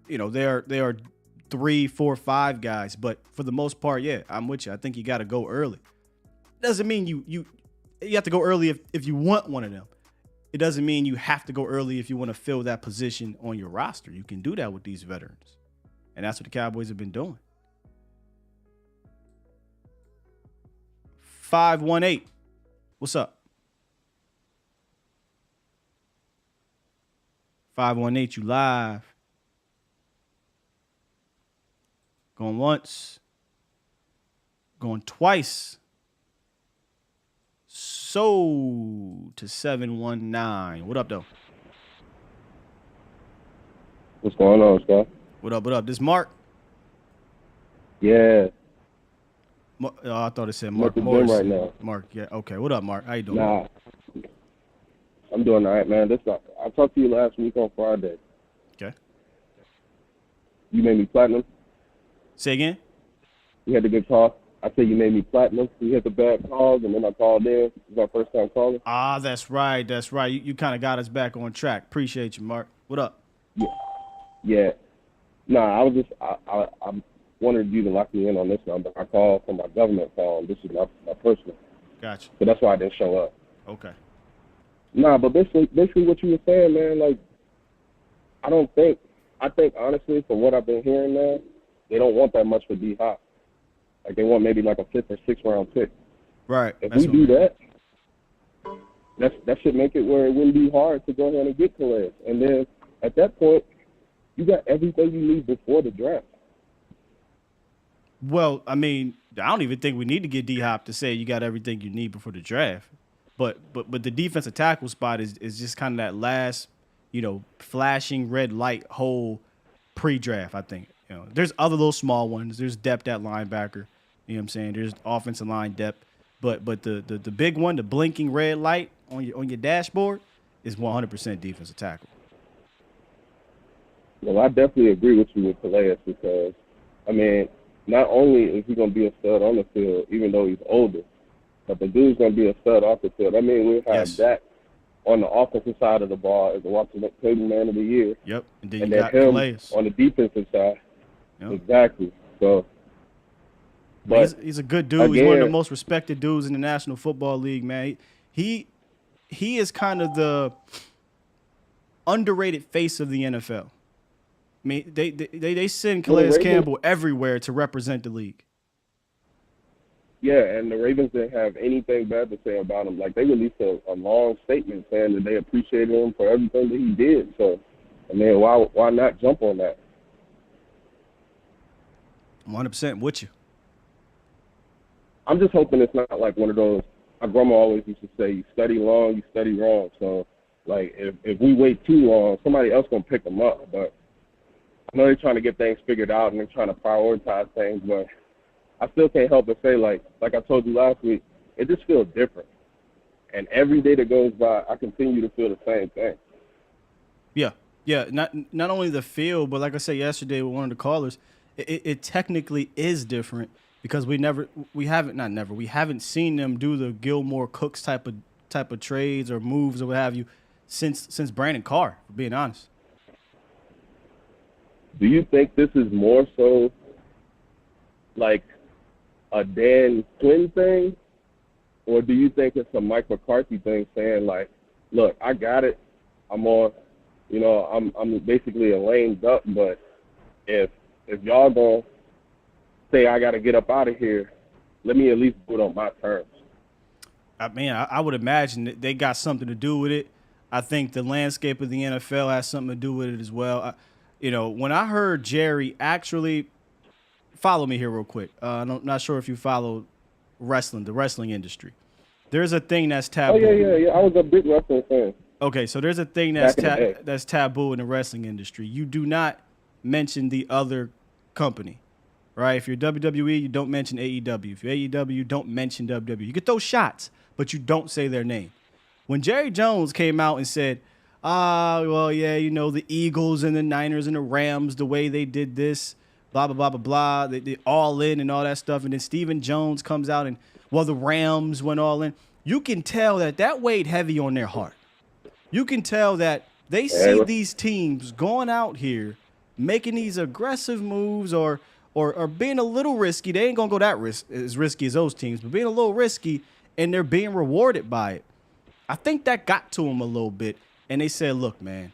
they are 3, 4, 5 guys. But for the most part, yeah, I'm with you. I think you got to go early. Doesn't mean you have to go early if you want one of them. It doesn't mean you have to go early if you want to fill that position on your roster. You can do that with these veterans. And that's what the Cowboys have been doing. 518. What's up? 518, you live. Going once. Going twice. So to 719. What up, though? What's going on, Scott? What up? This Mark? Yeah. I thought it said Mark. Morris right now. Mark, yeah. Okay. What up, Mark? How you doing? Nah. I'm doing all right, man. I talked to you last week on Friday. Okay. You made me platinum. Say again? We had a good talk. I said you made me platinum. We had the bad calls, and then I called in. It was our first time calling. Ah, that's right. You kind of got us back on track. Appreciate you, Mark. What up? Yeah. Nah, I was just I wanted you to lock me in on this number. I called from my government phone. This is my personal. Gotcha. So that's why I didn't show up. Okay. Nah, but basically what you were saying, man, like, I think honestly, from what I've been hearing, man, they don't want that much for D-Hop. Like, they want maybe like a 5th or 6th round pick. Right. If we do that, that should make it where it wouldn't be hard to go ahead and get Calais. And then at that point, you got everything you need before the draft. Well, I mean, I don't even think we need to get D-Hop to say you got everything you need before the draft. But the defensive tackle spot is just kind of that last, flashing red light hole pre-draft, I think. There's other little small ones. There's depth at linebacker. You know what I'm saying? There's offensive line depth. But the big one, the blinking red light on your dashboard, is 100% defensive tackle. Well, I definitely agree with you with Calais because, I mean, not only is he going to be a stud on the field, even though he's older, but the dude's going to be a stud off the field. I mean, we have that on the offensive side of the ball as the Washington Man of the Year. Yep. And then you got him Calais on the defensive side. Yep. Exactly. So, but he's a good dude. He's one of the most respected dudes in the National Football League, man. He is kind of the underrated face of the NFL. I mean, they send Calais Campbell everywhere to represent the league. Yeah, and the Ravens didn't have anything bad to say about him. Like, they released a long statement saying that they appreciated him for everything that he did. So, I mean, why not jump on that? 100% with you. I'm just hoping it's not like one of those. My grandma always used to say, you study long, you study wrong. So, like, if we wait too long, somebody else going to pick them up. But I know they're trying to get things figured out and they're trying to prioritize things, but I still can't help but say, like I told you last week, it just feels different. And every day that goes by, I continue to feel the same thing. Yeah. Not only the feel, but like I said yesterday with one of the callers, it technically is different because we haven't seen them do the Gilmore Cooks type of trades or moves or what have you since Brandon Carr, for being honest. Do you think this is more so like a Dan Quinn thing, or do you think it's a Mike McCarthy thing saying, like, look, I got it. I'm on, I'm basically a lame duck, but if y'all gonna say I got to get up out of here, let me at least do it on my terms. I mean, I would imagine that they got something to do with it. I think the landscape of the NFL has something to do with it as well. When I heard Jerry actually follow me here real quick. I'm not sure if you follow the wrestling industry. There's a thing that's taboo. Oh, yeah. I was a big wrestling fan. Okay, so there's a thing that's taboo in the wrestling industry. You do not mention the other company, right? If you're WWE, you don't mention AEW. If you're AEW, you don't mention WWE. You get those shots, but you don't say their name. When Jerry Jones came out and said, well, yeah, the Eagles and the Niners and the Rams, the way they did this, blah, blah, blah, blah, blah, they all in and all that stuff. And then Stephen Jones comes out and, well, the Rams went all in. You can tell that weighed heavy on their heart. You can tell that they see these teams going out here, making these aggressive moves or being a little risky. They ain't going to go as risky as those teams, but being a little risky, and they're being rewarded by it. I think that got to them a little bit, and they said, look, man,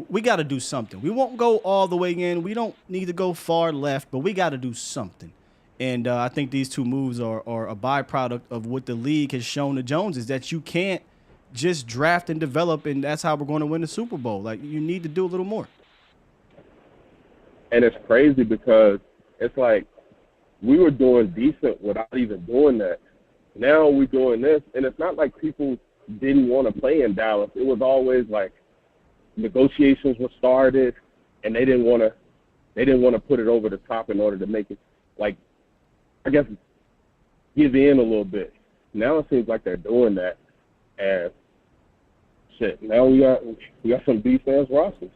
we got to do something. We won't go all the way in. We don't need to go far left, but we got to do something. And I think these two moves are a byproduct of what the league has shown the Joneses, that you can't just draft and develop, and that's how we're going to win the Super Bowl. Like, you need to do a little more. And it's crazy because it's like we were doing decent without even doing that. Now we're doing this, and it's not like people didn't want to play in Dallas. It was always like negotiations were started, and they didn't want to put it over the top in order to make it, like, I guess, give in a little bit. Now it seems like they're doing that, and shit. Now we got some defense rosters.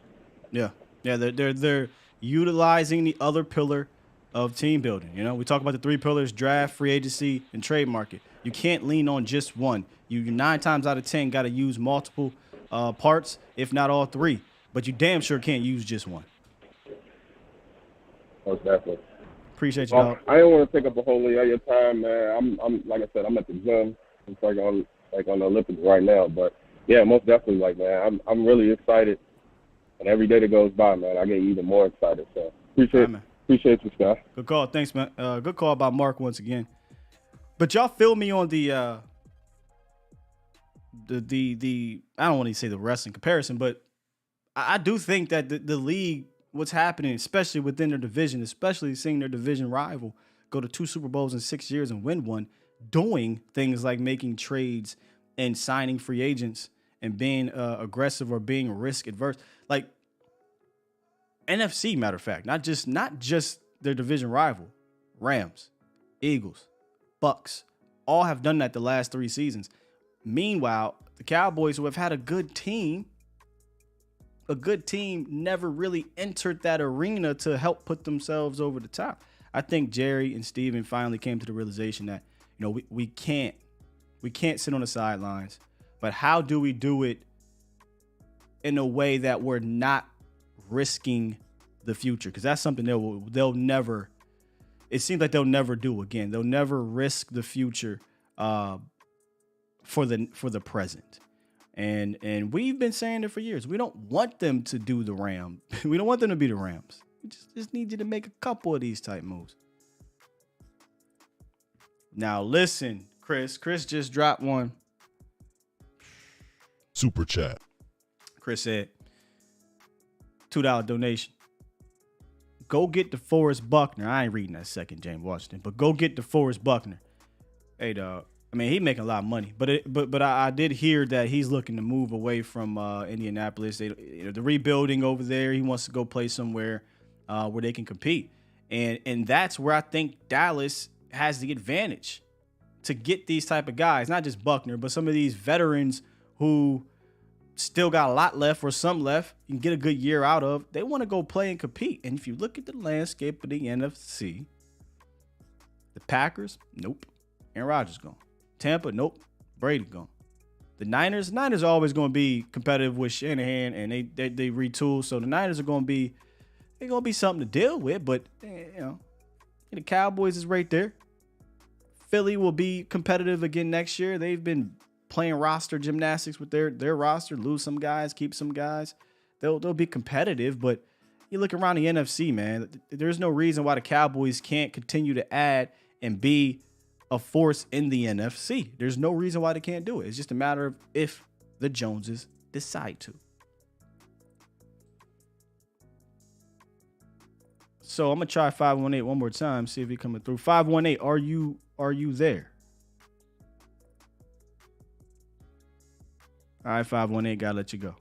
Yeah, they're utilizing the other pillar of team building. We talk about the three pillars: draft, free agency, and trade market. You can't lean on just one. You 9 times out of 10 got to use multiple parts, if not all three. But you damn sure can't use just one. Most definitely. Appreciate you, dog. I don't want to take up a whole lot of your time, man. I'm like I said, I'm at the gym. It's like on the Olympics right now. But yeah, most definitely, like, man, I'm really excited. And every day that goes by, man, I get even more excited. So appreciate you, Scott. Good call. Thanks, man. Good call by Mark once again. But y'all feel me on the I don't want to say the wrestling comparison, but I do think that the league, what's happening, especially within their division, especially seeing their division rival go to 2 Super Bowls in 6 years and win one, doing things like making trades and signing free agents and being aggressive or being risk adverse, like NFC, matter of fact, not just their division rival, Rams, Eagles, Bucks, all have done that the last 3 seasons. Meanwhile, the Cowboys, who have had a good team, never really entered that arena to help put themselves over the top. I think Jerry and Steven finally came to the realization that, we can't sit on the sidelines, but how do we do it in a way that we're not risking the future? Because that's something they'll never, it seems like they'll never do again. They'll never risk the future for the present. And we've been saying it for years. We don't want them to do the Rams. We don't want them to be the Rams. We just need you to make a couple of these type moves. Now listen, Chris just dropped one. Super chat. Chris said, $2 donation. Go get DeForest Buckner. I ain't reading that second James Washington, but go get DeForest Buckner. Hey, dog. I mean, he making a lot of money, but I did hear that he's looking to move away from Indianapolis. The rebuilding over there. He wants to go play somewhere where they can compete, and that's where I think Dallas has the advantage to get these type of guys, not just Buckner, but some of these veterans who still got a lot left or some left. You can get a good year out of. They want to go play and compete. And if you look at the landscape of the NFC, the Packers, nope. Aaron Rodgers gone. Tampa, nope. Brady gone. The Niners are always going to be competitive with Shanahan, and they retool. So the Niners are going to be something to deal with. But the Cowboys is right there. Philly will be competitive again next year. They've been playing roster gymnastics with their roster, lose some guys, keep some guys. They'll be competitive. But you look around the NFC, man. There's no reason why the Cowboys can't continue to add and be a force in the NFC. There's no reason why they can't do it. It's just a matter of if the Joneses decide to. So I'm gonna try 518 one more time, see if he coming through. 518, are you there? All right, 518, gotta let you go.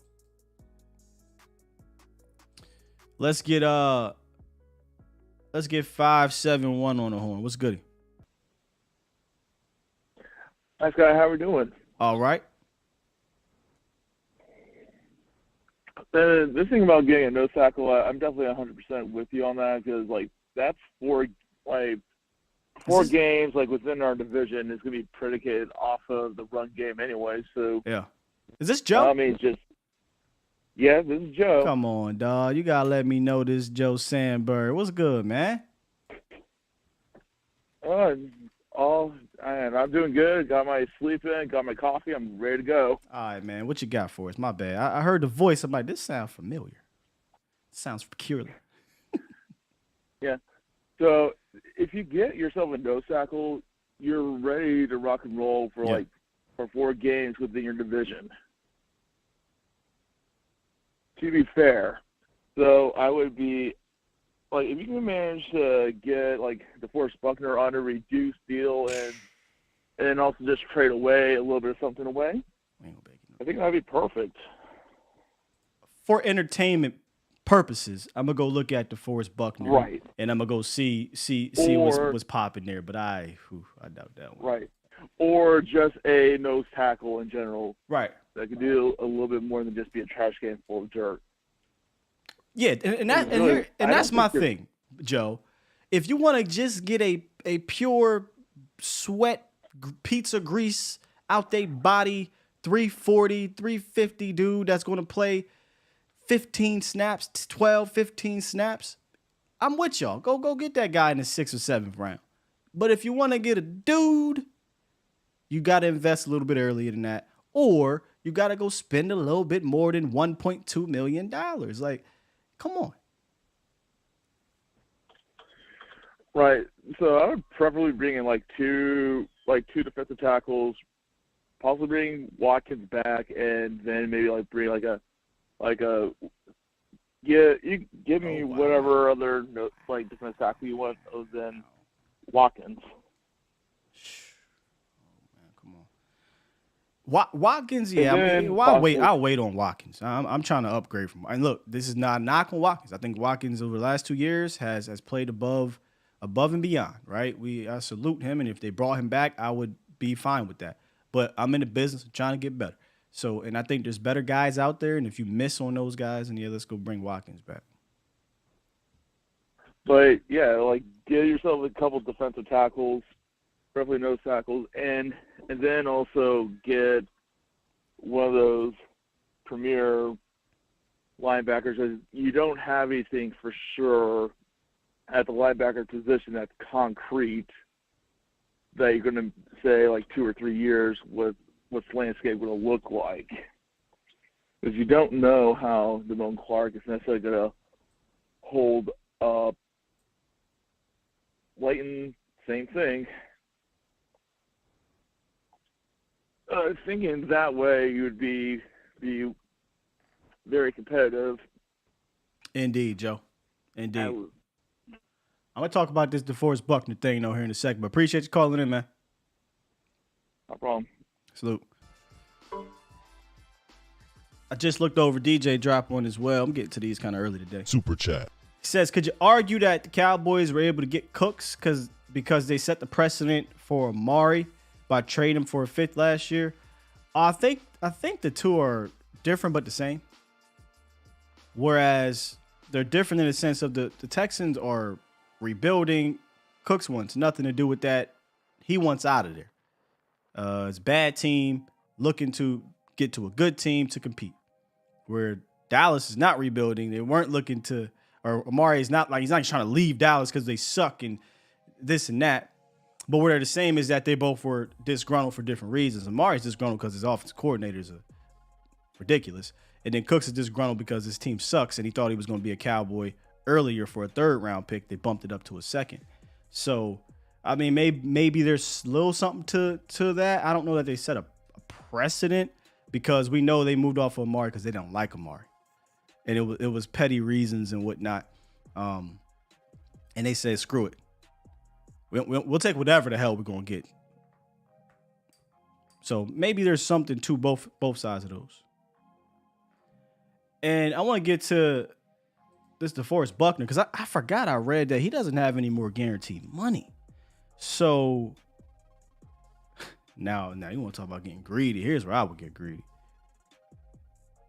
Let's get Let's get 571 on the horn. What's good? Nice guy. How we doing? All right. This thing about getting a nose tackle, I'm definitely 100% with you on that because, like, that's four games, like, within our division is going to be predicated off of the run game anyway. So yeah. Is this Joe? I mean, yeah, this is Joe. Come on, dog. You got to let me know this Joe Sandberg. What's good, man? I'm doing good. Got my sleep in, got my coffee. I'm ready to go. All right, man. What you got for us? My bad. I heard the voice. I'm like, this sounds familiar. Sounds peculiar. Yeah. So if you get yourself a nose tackle, you're ready to rock and roll for for 4 games within your division. To be fair, so I would be like, if you can manage to get like DeForest Buckner on a reduced deal and also just trade away a little bit of something away, I think that'd be perfect. For entertainment purposes, I'm gonna go look at DeForest Buckner, right? And I'm gonna go see what's popping there. But I doubt that one. Right. Or just a nose tackle in general. Right. That could do a little bit more than just be a trash can full of dirt. Yeah, and that's my thing, Joe. If you want to just get a pure sweat pizza grease out they body 340, 350 dude that's going to play 15 snaps, 12, 15 snaps, I'm with y'all. Go get that guy in the 6th or 7th round. But if you want to get a dude, you got to invest a little bit earlier than that, or you got to go spend a little bit more than $1.2 million. Like, come on. Right. So I would preferably bring in like two defensive tackles, possibly bring Watkins back, and then maybe like bring you give me whatever other like defensive tackle you want other than Watkins. Watkins, yeah. I'll wait on Watkins. I'm trying to upgrade from. And look, this is not a knock on Watkins. I think Watkins over the last 2 years has played above and beyond. Right? I salute him, and if they brought him back, I would be fine with that. But I'm in the business of trying to get better. So, and I think there's better guys out there, and if you miss on those guys, then let's go bring Watkins back. But yeah, like get yourself a couple defensive tackles, preferably nose tackles, and then also get one of those premier linebackers. As you don't have anything for sure at the linebacker position that's concrete that you're going to say like 2 or 3 years what's the landscape going to look like. Because you don't know how Damone Clark is necessarily going to hold up. Leighton, same thing. Thinking that way, you would be very competitive. Indeed, Joe. Indeed. I'm going to talk about this DeForest Buckner thing here in a second, but appreciate you calling in, man. No problem. Salute. I just looked over DJ drop one as well. I'm getting to these kind of early today. Super chat. He says, could you argue that the Cowboys were able to get Cooks because they set the precedent for Amari by trading him for a 5th last year? I think the two are different but the same. Whereas they're different in the sense of the Texans are rebuilding. Cooks wants nothing to do with that. He wants out of there. It's a bad team looking to get to a good team to compete. Where Dallas is not rebuilding. They weren't looking to, or Amari is not like, he's not trying to leave Dallas because they suck and this and that. But what they're the same is that they both were disgruntled for different reasons. Amari's disgruntled because his offensive coordinators are ridiculous. And then Cooks is disgruntled because his team sucks and he thought he was going to be a Cowboy earlier for a 3rd round pick. They bumped it up to a 2nd. So, I mean, maybe there's a little something to that. I don't know that they set a precedent because we know they moved off of Amari because they don't like Amari. And it was petty reasons and whatnot. And they said, screw it. We'll take whatever the hell we're going to get. So maybe there's something to both sides of those. And I want to get to this DeForest Buckner, because I forgot I read that he doesn't have any more guaranteed money. So now you want to talk about getting greedy. Here's where I would get greedy.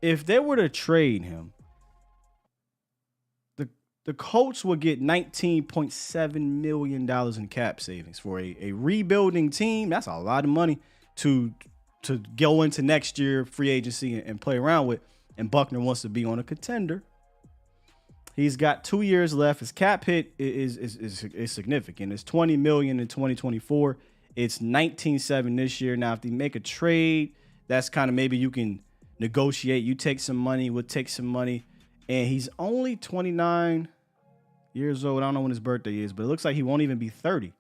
If they were to trade him, the Colts would get $19.7 million in cap savings for a rebuilding team. That's a lot of money to go into next year free agency and play around with. And Buckner wants to be on a contender. He's got 2 years left. His cap hit is significant. It's $20 million in 2024. It's $19.7 million this year. Now, if they make a trade, that's kind of maybe you can negotiate. You take some money, we'll take some money. And he's only 29 years old. I don't know when his birthday is, but it looks like he won't even be 30.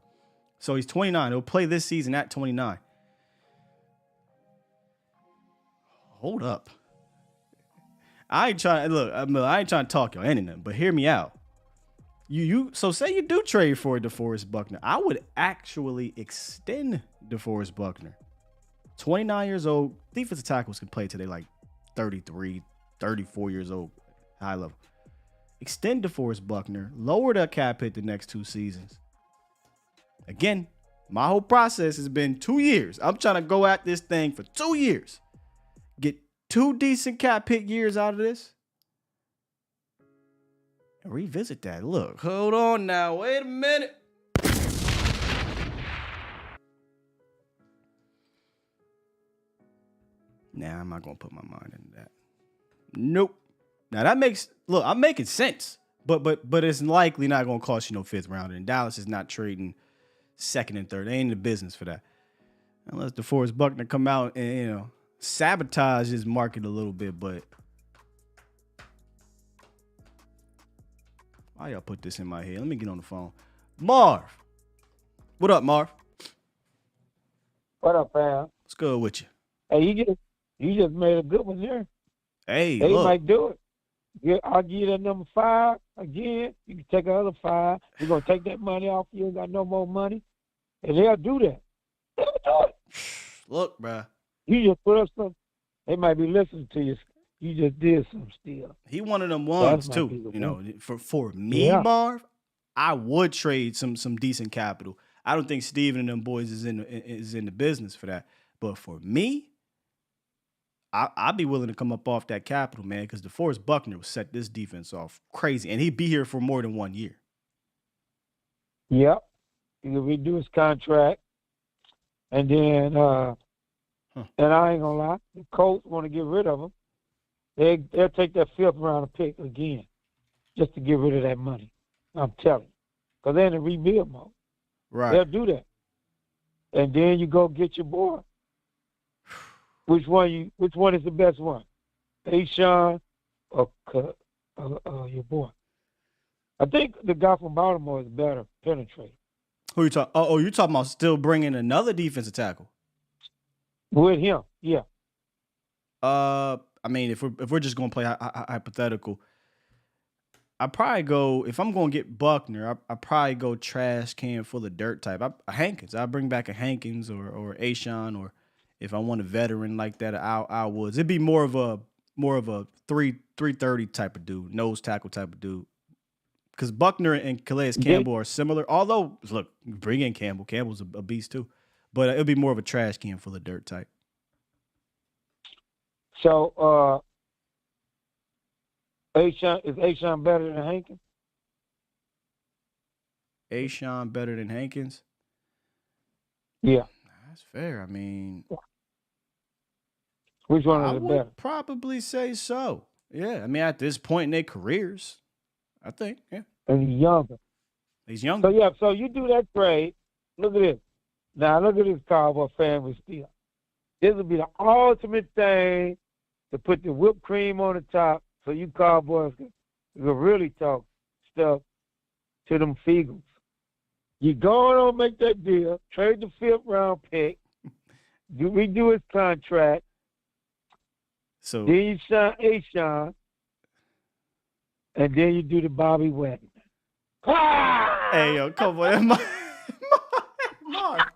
So he's 29. He'll play this season at 29. Hold up. I ain't trying to talk y'all anything, but hear me out. So say you do trade for DeForest Buckner. I would actually extend DeForest Buckner. 29 years old. Defensive tackles can play today like 33, 34 years old, high level. Extend DeForest Buckner. Lower the cap hit the next 2 seasons. Again, my whole process has been 2 years. I'm trying to go at this thing for 2 years. Get 2 decent cap hit years out of this. And revisit that. Look, hold on now. Wait a minute. Nah, I'm not going to put my mind into that. Nope. Now I'm making sense. But it's likely not going to cost you no 5th rounder. And Dallas is not trading 2nd and 3rd. They ain't in the business for that. Unless DeForest Buckner come out and, sabotage his market a little bit, but why y'all put this in my head? Let me get on the phone. Marv. What up, Marv? What up, fam? What's good with you? Hey, you just made a good one there. Hey, they look. might do it. Yeah, I'll give you that number 5 again. You can take another 5. We're gonna take that money off. You ain't got no more money, and they'll do that. They'll do it. Look, bruh. You just put up some. They might be listening to you. You just did some still. He one of them ones too. For me, yeah. Marv, I would trade some decent capital. I don't think Steven and them boys is in the business for that. But for me, I'd be willing to come up off that capital, man, because DeForest Buckner will set this defense off crazy, and he'd be here for more than 1 year. Yep. He could redo his contract, and then. And I ain't gonna lie, the Colts want to get rid of him. They'll take that 5th round pick again, just to get rid of that money. I'm telling you, because they're in a rebuild mode. Right. They'll do that, and then you go get your boy. Which one is the best one? Ashawn or your boy? I think the guy from Baltimore is better penetrating. Who you talking? Oh, you talking about still bringing another defensive tackle? With him, yeah. I mean, if we're just gonna play hypothetical, I probably go, if I'm gonna get Buckner, I probably go trash can full of dirt type. Hankins. I'll bring back a Hankins or Ashawn, or if I want a veteran like that, Al Woods. It'd be more of a 330 type of dude, nose tackle type of dude. Because Buckner and Calais Campbell are similar. Although, look, bring in Campbell. Campbell's a beast too. But it'll be more of a trash can full of dirt type. So, is Ashawn better than Hankins? Ashawn better than Hankins? Yeah. That's fair. I mean, which one is better? I would probably say so. Yeah. I mean, at this point in their careers, I think, yeah. And he's younger. He's younger. So, yeah, so you do that trade. Look at this. Now, look at this Cowboy family still. This would be the ultimate thing to put the whipped cream on the top so you Cowboys can really talk stuff to them Feagles. You go on make that deal, trade the 5th round pick, redo his contract, so then you sign Ashawn, and then you do the Bobby Wagner. Hey, yo, come on. Mark.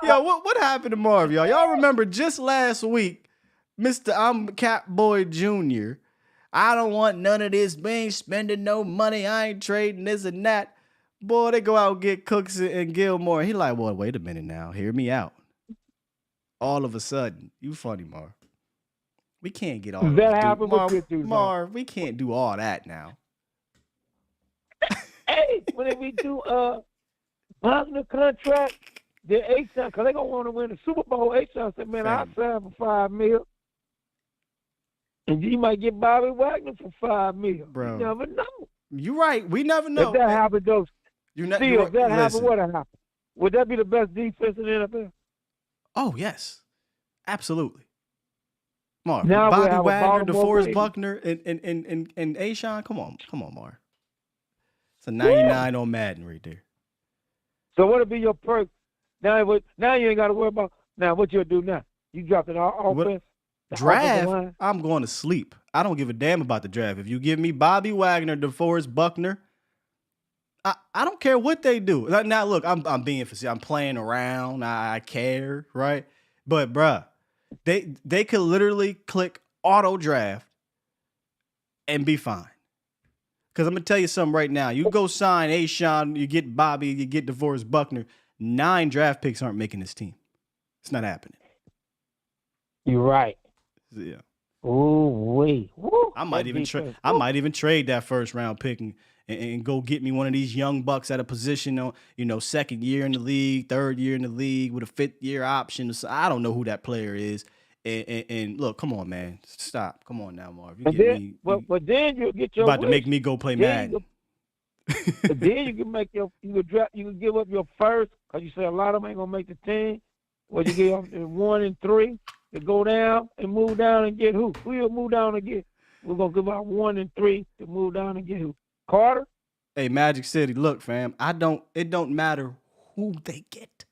Yo, what happened to Marv, y'all? Y'all remember just last week, Mr. I'm Catboy Jr. I don't want none of this. We ain't spending no money. I ain't trading this and that. Boy, they go out and get Cooks and Gilmore. He like, well, wait a minute now. Hear me out. All of a sudden, you funny, Marv. We can't get all of that happen with Marv, we can't do all that now. Hey, when we do Buckner contract, the H-Town, because they're going to want to win the Super Bowl. H-Town said, man, I'll sign for $5 million. And you might get Bobby Wagner for $5 million. Bro. You never know. You're right. We never know. If that happened, though, if that listen. happened, what happened? Would that be the best defense in the NFL? Oh, yes. Absolutely. Marv, now Bobby Wagner, DeForest Buckner, and Ashawn. Come on, Marv. It's a 99 on Madden right there. So what'll be your perk? Now you ain't got to worry about now what you'll do now. You dropped an offense. Draft, I'm going to sleep. I don't give a damn about the draft. If you give me Bobby Wagner, DeForest Buckner, I don't care what they do. Now look, I'm being facetious. I'm playing around. I care, right? But bruh, they could literally click auto draft and be fine. Because I'm going to tell you something right now. You go sign Ashawn, you get Bobby, you get DeForest Buckner. 9 draft picks aren't making this team. It's not happening. You're right. Yeah. Oh, wait. I might even trade that first round pick and go get me one of these young bucks at a position, second year in the league, third year in the league with a 5th year option. So I don't know who that player is. And look, come on, man, stop. Come on now, Marv. But then you'll get your about to make me go play Madden. But then you can give up your first, because you say a lot of them ain't gonna make the team. Or you give up 1 and 3 to go down and move down and get who? Who you'll move down and get? We're gonna give out 1 and 3 to move down and get who? Carter? Hey, Magic City, look, fam. It don't matter who they get.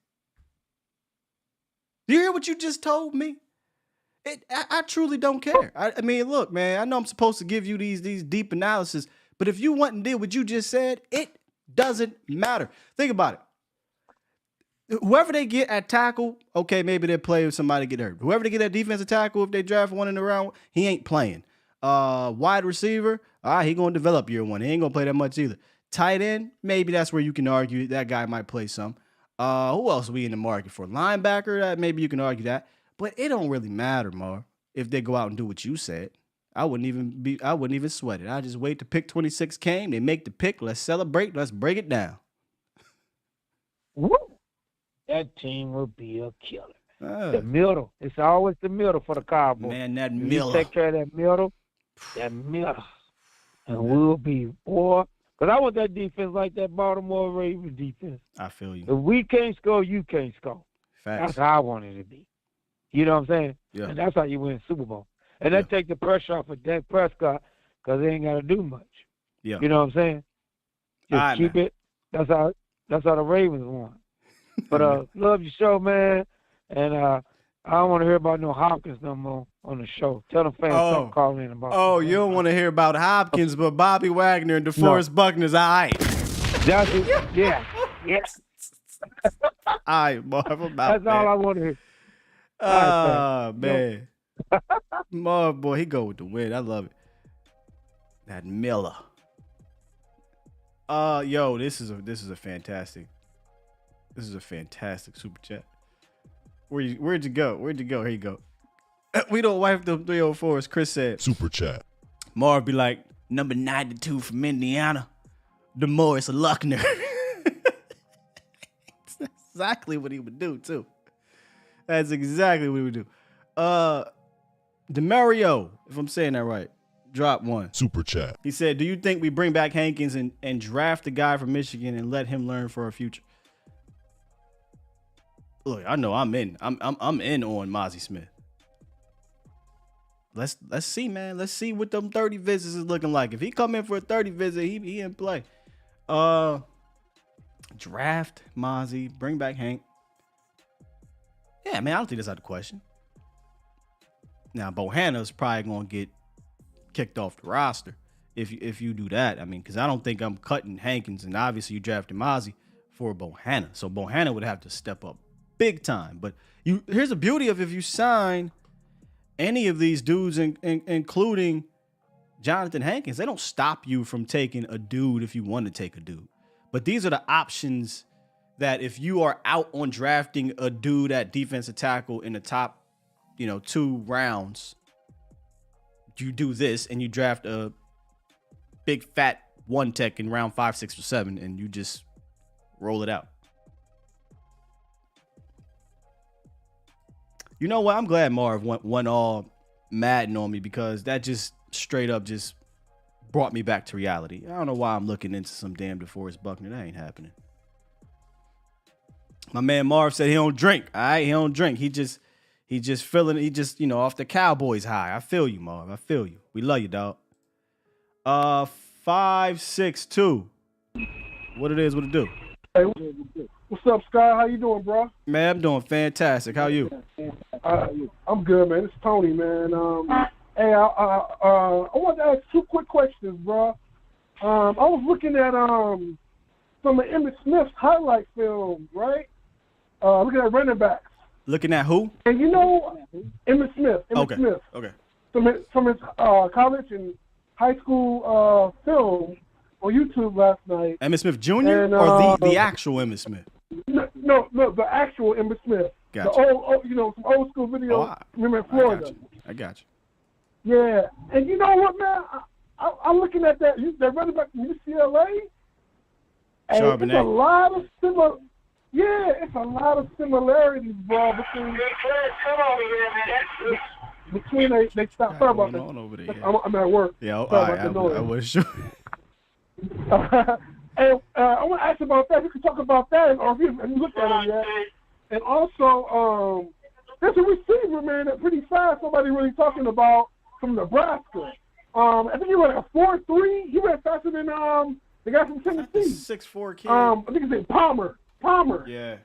You hear what you just told me? I truly don't care. I mean, look, man, I know I'm supposed to give you these deep analysis, but if you went and did what you just said, it doesn't matter. Think about it. Whoever they get at tackle, okay, maybe they'll play if somebody get hurt. Whoever they get at defensive tackle, if they draft one in the round, he ain't playing. Wide receiver, he gonna develop year 1. He ain't gonna play that much either. Tight end, maybe that's where you can argue that guy might play some. Who else are we in the market for? Linebacker, maybe you can argue that. But it don't really matter, Mar, if they go out and do what you said. I wouldn't even sweat it. I just wait till pick 26 came. They make the pick. Let's celebrate. Let's break it down. Woo! That team will be a killer. The middle. It's always the middle for the Cowboys. Man, that middle. Take care of that middle. And we'll be, boy. Because I want that defense like that Baltimore Ravens defense. I feel you. If we can't score, you can't score. Facts. That's how I want it to be. You know what I'm saying? Yeah. And that's how you win Super Bowl. And that take the pressure off of Dak Prescott because they ain't got to do much. Yeah. You know what I'm saying? Just right, keep man. it. That's how the Ravens won. But love your show, man. And I don't want to hear about no Hopkins no more on the show. Tell them fans don't call in about. Oh, you don't want to hear about Hopkins, but Bobby Wagner and DeForest Buckner's all right. That's it. Yeah. Yes. All right, Marv. That's all I want to hear. Man. Marv, boy, he go with the win. I love it. That Miller. Yo, this is a fantastic super chat. Where'd you go? Here you go. We don't wipe the 304s. Chris said super chat. Marv be like, number 92 from Indiana, DeMaurice Luckner. That's exactly what he would do, too. That's exactly what he would do. DeMario, if I'm saying that right, drop one. Super chat. He said, do you think we bring back Hankins and draft the guy from Michigan and let him learn for our future? Look, I know I'm in. I'm in on Mozzie Smith. Let's see, man. Let's see what them 30 visits is looking like. If he come in for a 30 visit, he in play. Draft Mozzie, bring back Hank. Yeah, man, I don't think that's out of the question. Now, Bohanna's probably gonna get kicked off the roster if you do that. I mean, because I don't think I'm cutting Hankins, and obviously you drafted Mozzie for Bohanna, so Bohanna would have to step up big time. But here's the beauty of if you sign any of these dudes, including Johnathan Hankins, they don't stop you from taking a dude if you want to take a dude. But these are the options that if you are out on drafting a dude at defensive tackle in the top, 2 rounds, you do this and you draft a big fat one tech in round 5, 6, or 7, and you just roll it out. You know what? I'm glad Marv went all Madden on me, because that just straight up just brought me back to reality. I don't know why I'm looking into some damn DeForest Buckner. That ain't happening. My man Marv said he don't drink. All right, he don't drink. He just feeling. He just off the Cowboys high. I feel you, Marv. I feel you. We love you, dog. 562. What it is? What it do? Hey, what's up, Sky? How you doing, bro? Man, I'm doing fantastic. How you? I'm good, man. It's Tony, man. Hey, I want to ask 2 quick questions, bro. I was looking at some of Emmitt Smith's highlight film, right? Looking at running backs. Looking at who? And Emmitt Smith. Okay. Smith. Okay. From his college and high school film on YouTube last night. Emmitt Smith Jr. or the actual Emmitt Smith? No, the actual Emmitt Smith. Gotcha. The old, some old school videos. Remember in Florida? I got you. Yeah, and you know what, man? I'm looking at that running back from UCLA. And Charbonnet. it's a lot of similarities, bro, between they stop. Sorry about that. I'm at work. Yeah, I was sure. And I want to ask about that. You can talk about that, or if you looked at it yet. And also, there's a receiver, man, that's pretty fast. Nobody really talking about from Nebraska. I think he ran a 4.3. He ran faster than the guy from Tennessee. 6'4" kid. I think his name Palmer. Yeah.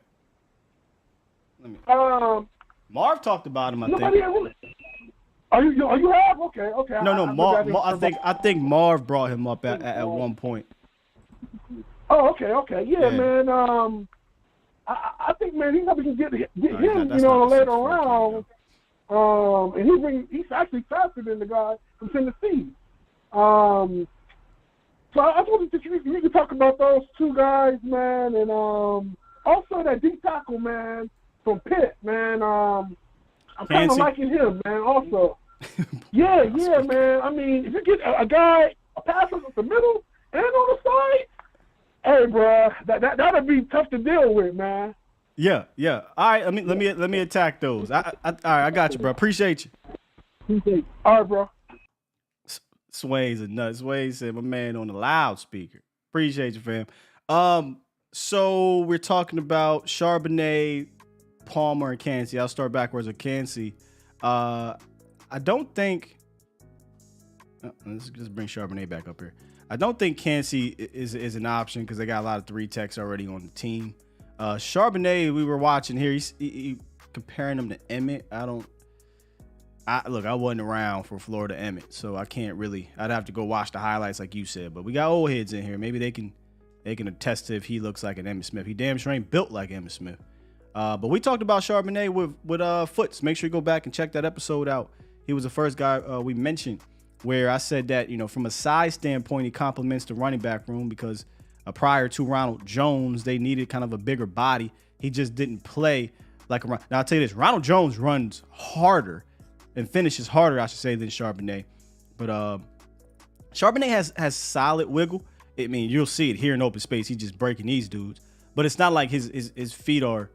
Marv talked about him, I think. You have? Okay. No, Marv. I think Marv brought him up at one point. Oh, okay. Yeah, man. I think, man, he's going to get him, later round. And he's actually faster than the guy from Tennessee. So I just wanted to you could talk about those 2 guys, man, and also that D tackle, man, from Pitt, man. I'm kind of liking him, man. Also, yeah, man. I mean, if you get a guy, a passer up the middle and on the side, hey, bro, that'll be tough to deal with, man. Yeah. All right, let me attack those. All right, I got you, bro. Appreciate you. All right, bro. Sway's a nut. Sway said, my man on the loudspeaker. Appreciate you, fam. So we're talking about Charbonnet, Palmer, and Cansey. I'll start backwards with Cansey. I don't think. Let's just bring Charbonnet back up here. I don't think Cansey is an option because they got a lot of 3 techs already on the team. Charbonnet, we were watching here. He comparing him to Emmett. I wasn't around for Florida Emmett, so I can't really. I'd have to go watch the highlights like you said. But we got old heads in here. Maybe they can attest to if he looks like an Emmitt Smith. He damn sure ain't built like Emmitt Smith. But we talked about Charbonnet with Foots. Make sure you go back and check that episode out. He was the first guy we mentioned where I said that from a size standpoint, he complements the running back room because prior to Ronald Jones, they needed kind of a bigger body. He just didn't play like a run. Now I'll tell you this: Ronald Jones runs harder and finishes harder, I should say, than Charbonnet. But Charbonnet has solid wiggle. I mean, you'll see it here in open space. He's just breaking these dudes. But it's not like his feet are.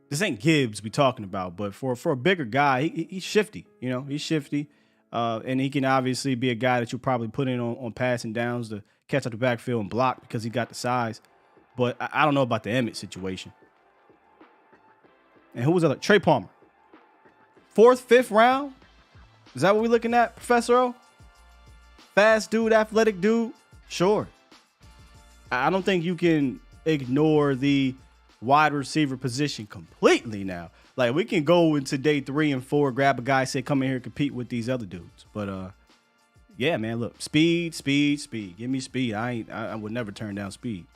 This ain't Gibbs we talking about. But for a bigger guy, he's shifty. He's shifty. And he can obviously be a guy that you'll probably put in on passing downs to catch up the backfield and block because he got the size. But I don't know about the Emmett situation. And who was that? Trey Palmer. 4th, 5th round? Is that what we're looking at, Professor O? Fast dude, athletic dude? Sure. I don't think you can ignore the wide receiver position completely now. Like, we can go into day 3 and 4, grab a guy, say, come in here and compete with these other dudes. But, yeah, man, look, speed. Give me speed. I would never turn down speed.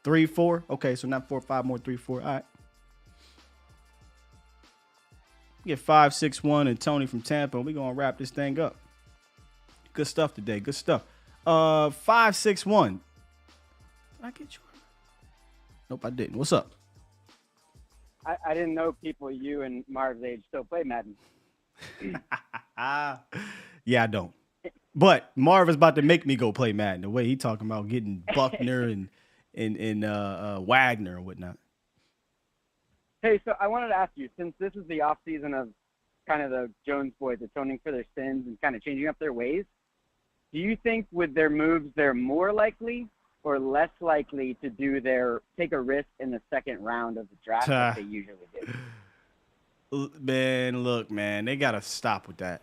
3, 4. Okay, so not 4, 5 more, 3, 4. All right. Get 561 and Tony from Tampa, and we're going to wrap this thing up. Good stuff today. Good stuff. 561. Did I get you? Nope, I didn't. What's up? I didn't know people you and Marv's age still play Madden. Yeah, I don't. But Marv is about to make me go play Madden. The way he talking about getting Buckner and Wagner and whatnot. Hey, so I wanted to ask you, since this is the off season of kind of the Jones boys atoning for their sins and kind of changing up their ways, do you think with their moves they're more likely or less likely to take a risk in the second round of the draft that they usually do? Man, look, man, they got to stop with that.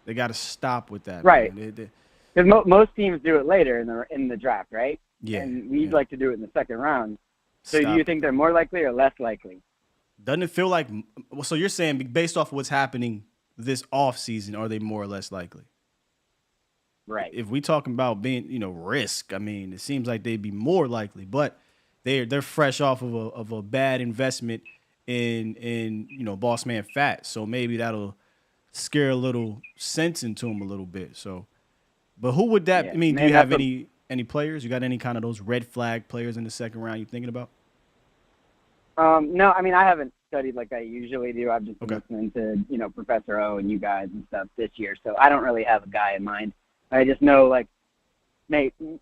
They got to stop with that. Right. Because most teams do it later in the draft, right? Yeah. And we like to do it in the second round. So do you think they're more likely or less likely? Doesn't it feel like – so you're saying based off of what's happening this offseason, are they more or less likely? Right. If we talking about being, risk, I mean, it seems like they'd be more likely, but they're fresh off of a bad investment in Boss Man Fat. So maybe that'll scare a little sense into him a little bit. So, but who would that? I mean, do you have any players? You got any kind of those red flag players in the second round you thinking about? No, I mean, I haven't studied like I usually do. I've just been listening to Professor O and you guys and stuff this year, so I don't really have a guy in mind. I just know, like,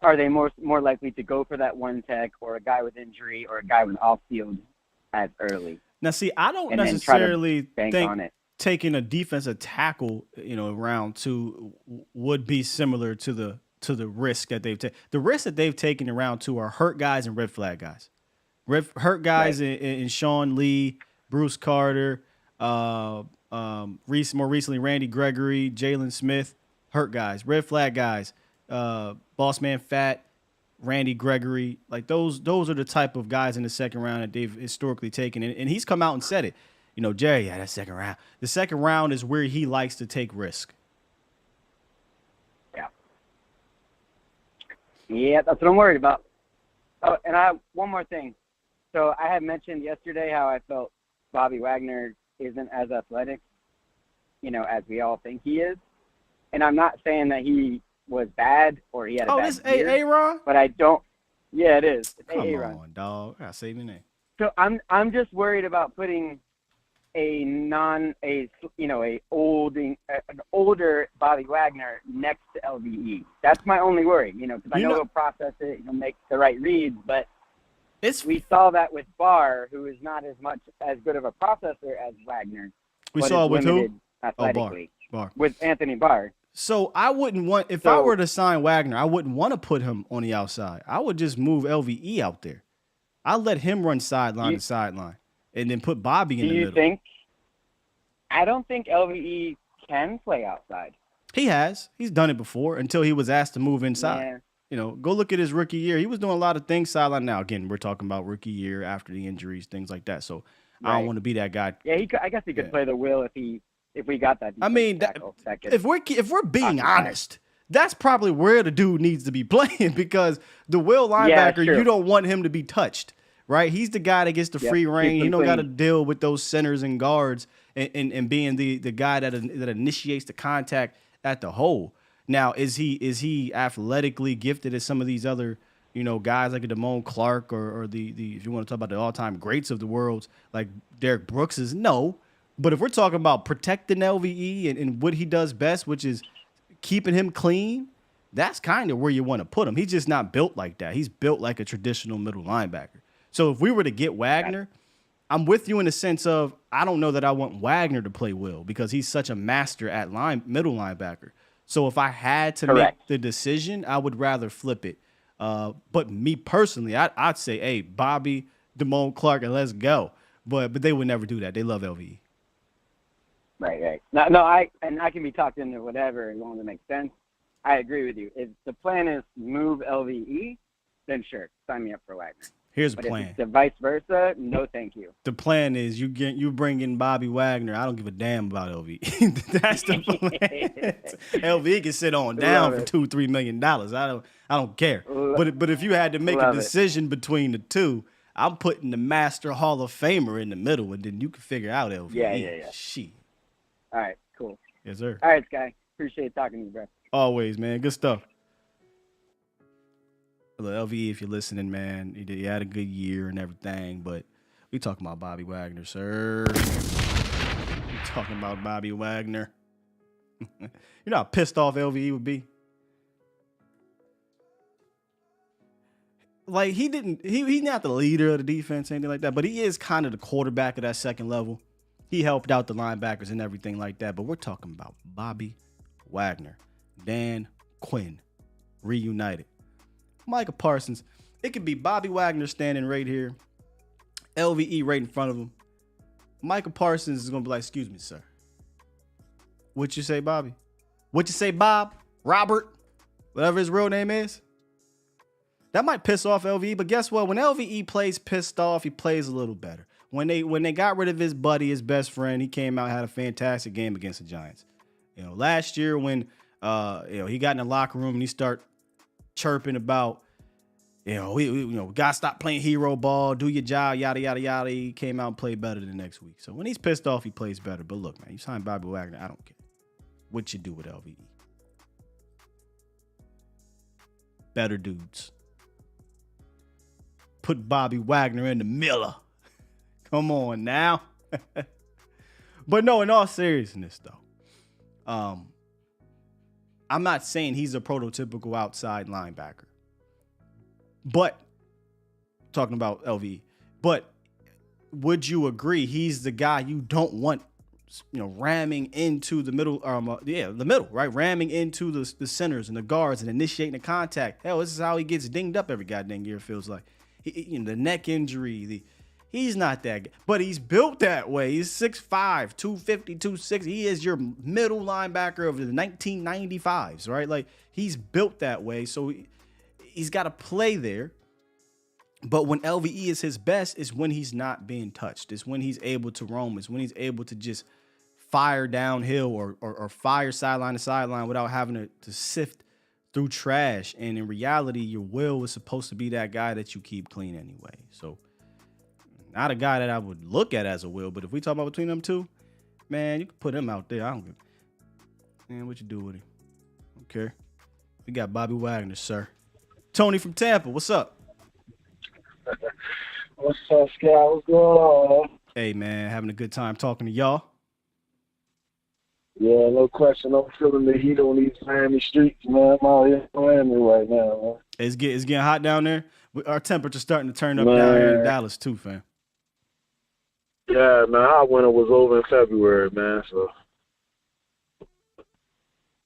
are they more likely to go for that one tech or a guy with injury or a guy with off-field as early? Now, see, I don't necessarily think taking a defensive tackle, round two would be similar to the risk that they've taken. The risk that they've taken in round two are hurt guys and red flag guys. Hurt guys in Sean Lee, Bruce Carter, more recently Randy Gregory, Jalen Smith. Hurt guys, red flag guys, Boss Man Fat, Randy Gregory, like those are the type of guys in the second round that they've historically taken. And he's come out and said it. Jerry, that second round. The second round is where he likes to take risk. Yeah. Yeah, that's what I'm worried about. Oh, and I have one more thing. So I had mentioned yesterday how I felt Bobby Wagner isn't as athletic, as we all think he is. And I'm not saying that he was bad or he had a bad year. Oh, this A-Ron? But I don't. Yeah, it is. It's Come A-Ron. on, dog. I gotta say your name. So I'm just worried about putting an older Bobby Wagner next to LVE. That's my only worry, because I know he'll process it, he'll make the right reads, but we saw that with Barr, who is not as good of a processor as Wagner. We saw it with who? Athletically. Barr. With Anthony Barr. So I wouldn't want, if I were to sign Wagner, I wouldn't want to put him on the outside. I would just move LVE out there. I'll let him run sideline to sideline and then put Bobby in the middle. Do you think? I don't think LVE can play outside. He has. He's done it before until he was asked to move inside. Yeah. Go look at his rookie year. He was doing a lot of things sideline. Now, again, we're talking about rookie year after the injuries, things like that. So I don't want to be that guy. Yeah, I guess he could play the will if we got that. I mean, if we're being honest, that's probably where the dude needs to be playing because the will linebacker, you don't want him to be touched, right? He's the guy that gets the free reign. He don't got to deal with those centers and guards and being the guy that initiates the contact at the hole. Now, is he athletically gifted as some of these other guys like a Damone Clark or the if you want to talk about the all-time greats of the world like Derek Brooks is? No. But if we're talking about protecting LVE and what he does best, which is keeping him clean, that's kind of where you want to put him. He's just not built like that. He's built like a traditional middle linebacker. So if we were to get Wagner, I'm with you in the sense of I don't know that I want Wagner to play will because he's such a master at middle linebacker. So if I had to make the decision, I would rather flip it. But me personally, I'd say, hey, Bobby, Damone Clark, and let's go. But they would never do that. They love LVE. Right. No, I can be talked into whatever as long as it makes sense. I agree with you. If the plan is move LVE, then sure, sign me up for Wagner. Here's the plan. If it's the vice versa, no thank you. The plan is you bring in Bobby Wagner. I don't give a damn about LVE. That's the plan. LVE can sit on down for $2-3 million. I don't care. But if you had to make a decision between the two, I'm putting the Master Hall of Famer in the middle, and then you can figure out LVE. Yeah. Shit. All right, cool. Yes, sir. All right, Sky. Appreciate talking to you, bro. Always, man. Good stuff. Look, LVE, if you're listening, man, he had a good year and everything, but we talking about Bobby Wagner, sir. We talking about Bobby Wagner. You know how pissed off LVE would be? Like, he's not the leader of the defense, anything like that, but he is kind of the quarterback of that second level. He helped out the linebackers and everything like that, but we're talking about Bobby Wagner, Dan Quinn, reunited. Micah Parsons, it could be Bobby Wagner standing right here, LVE right in front of him. Micah Parsons is going to be like, excuse me, sir. What you say, Bobby? What you say, Bob? Robert? Whatever his real name is? That might piss off LVE, but guess what? When LVE plays pissed off, he plays a little better. When they got rid of his buddy, his best friend, he came out and had a fantastic game against the Giants. You know, last year when he got in the locker room and he start chirping about, we gotta stop playing hero ball, do your job, yada yada yada. He came out and played better the next week. So when he's pissed off, he plays better. But look, man, you sign Bobby Wagner, I don't care what you do with LVE. Better dudes. Put Bobby Wagner in the Miller. Come on now. But no, in all seriousness, though, I'm not saying he's a prototypical outside linebacker. But, talking about LVE, but would you agree he's the guy you don't want, ramming into the middle, the middle, right? Ramming into the centers and the guards and initiating the contact. Hell, this is how he gets dinged up every goddamn year, it feels like. The neck injury, he's not that guy, but he's built that way. He's 6'5", 250, 260. He is your middle linebacker of the 1995s, right? Like, he's built that way, so he's got to play there. But when LVE is his best is when he's not being touched. It's when he's able to roam. It's when he's able to just fire downhill or fire sideline to sideline without having to sift through trash. And in reality, your Will is supposed to be that guy that you keep clean anyway. So not a guy that I would look at as a Will, but if we talk about between them two, man, you can put him out there. I don't give. Man, what you do with him? Okay. We got Bobby Wagner, sir. Tony from Tampa, what's up? What's up, Scott? What's going on? Hey, man, having a good time talking to y'all. Yeah, no question. I'm feeling the heat on these Miami streets, man. I'm out here in Miami right now, man. It's getting hot down there. Our temperature's starting to turn up down here in Dallas, too, fam. Yeah, man, our winter was over in February, man, so.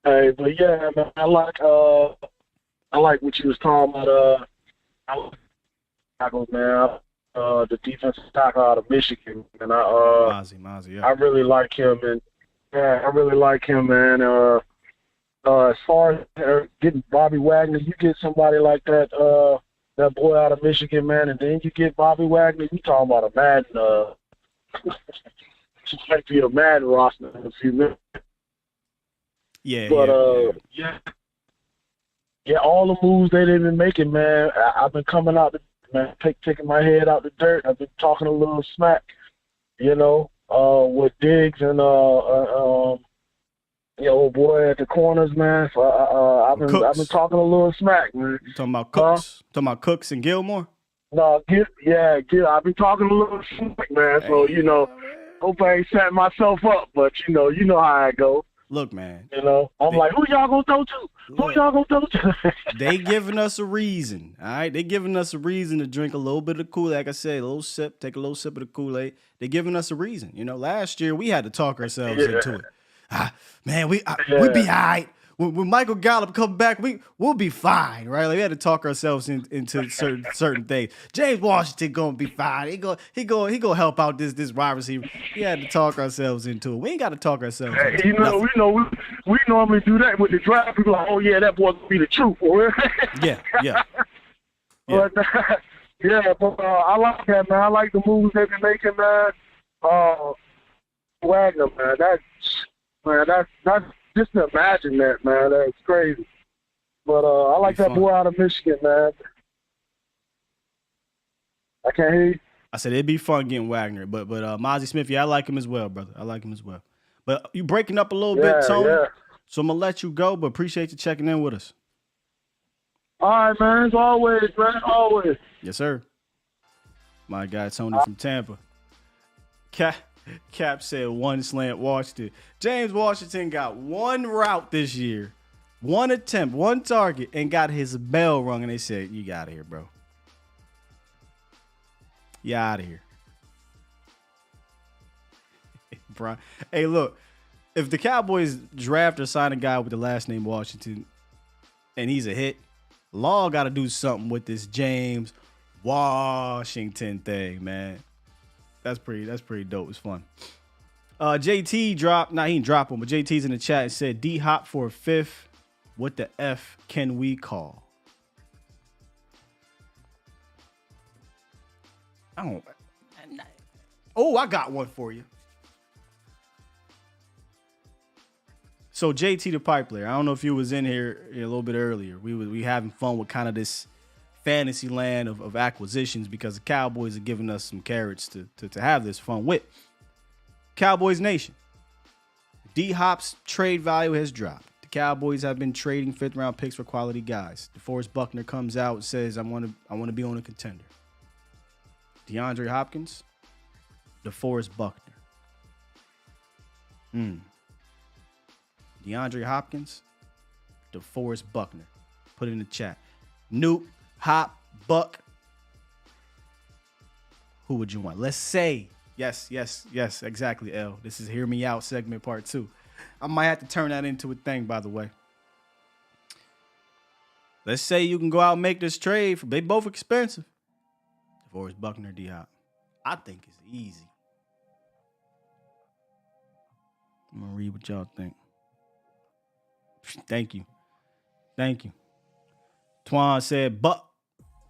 Hey, but yeah, man, I like what you was talking about, tackles, man. The defensive tackle out of Michigan, and Mozzie, yeah. I really like him, and yeah, I really like him, man. As far as getting Bobby Wagner, you get somebody like that, that boy out of Michigan, man, and then you get Bobby Wagner. You talking about a Madden? Might be a Madden roster in a few minutes. Yeah, but yeah, all the moves they've been making, man. I've been coming out, man, taking my head out the dirt. I've been talking a little smack, with Diggs and old boy at the corners, man. So I've been talking a little smack, man. You talking about Cooks? Talking about Cooks and Gilmore? No, I've been talking a little smack, man. So hope I ain't setting myself up, but you know how it goes. Look, man. I'm like, who y'all gonna throw to? Who y'all gonna throw to? They giving us a reason, all right? They giving us a reason to drink a little bit of Kool-Aid. Like I said, take a little sip of the Kool-Aid. They giving us a reason. Last year we had to talk ourselves into it. Man, we be all right. When Michael Gallup come back, we'll be fine, right? Like, we had to talk ourselves into certain things. James Washington gonna be fine. He go help out this wide receiver. We had to talk ourselves into it. We ain't got to talk ourselves. We normally do that with the draft. People like, oh yeah, that boy gonna be the truth, boy. Yeah. But but I like that, man. I like the moves they've been making, man. Wagner, man. That's just to imagine that, man. That's crazy. But I like that boy out of Michigan, man. I can't hear you. I said it'd be fun getting Wagner, but Mozzie Smith, yeah, I like him as well, brother. I like him as well. But you breaking up a little bit, Tony. Yeah. So I'm gonna let you go, but appreciate you checking in with us. All right, man. As always, man. Always. Yes, sir. My guy Tony from Tampa. Cap said one slant Washington. James Washington got one route this year, one attempt, one target, and got his bell rung, and they said, "You got out of here, bro. You out of here." Brian. Hey, look, if the Cowboys draft or sign a guy with the last name Washington and he's a hit, Law got to do something with this James Washington thing, man. That's pretty dope. It's fun. JT dropped, he didn't drop him, but JT's in the chat and said D-Hop for a fifth. What the F can we call? I got one for you. So JT the pipe player, I don't know if you was in here a little bit earlier. We having fun with kind of this fantasy land of acquisitions because the Cowboys are giving us some carrots to have this fun with. Cowboys Nation. D-Hop's trade value has dropped. The Cowboys have been trading 5th round picks for quality guys. DeForest Buckner comes out and says, I want to be on a contender. DeAndre Hopkins, DeForest Buckner. DeAndre Hopkins, DeForest Buckner. Put it in the chat. Nuke, Hop, Buck. Who would you want? Let's say, yes, exactly, L. This is Hear Me Out segment part 2. I might have to turn that into a thing, by the way. Let's say you can go out and make this trade. They both expensive. DeForest Buckner, D-Hop. I think it's easy. I'm going to read what y'all think. Thank you. Twan said Buck.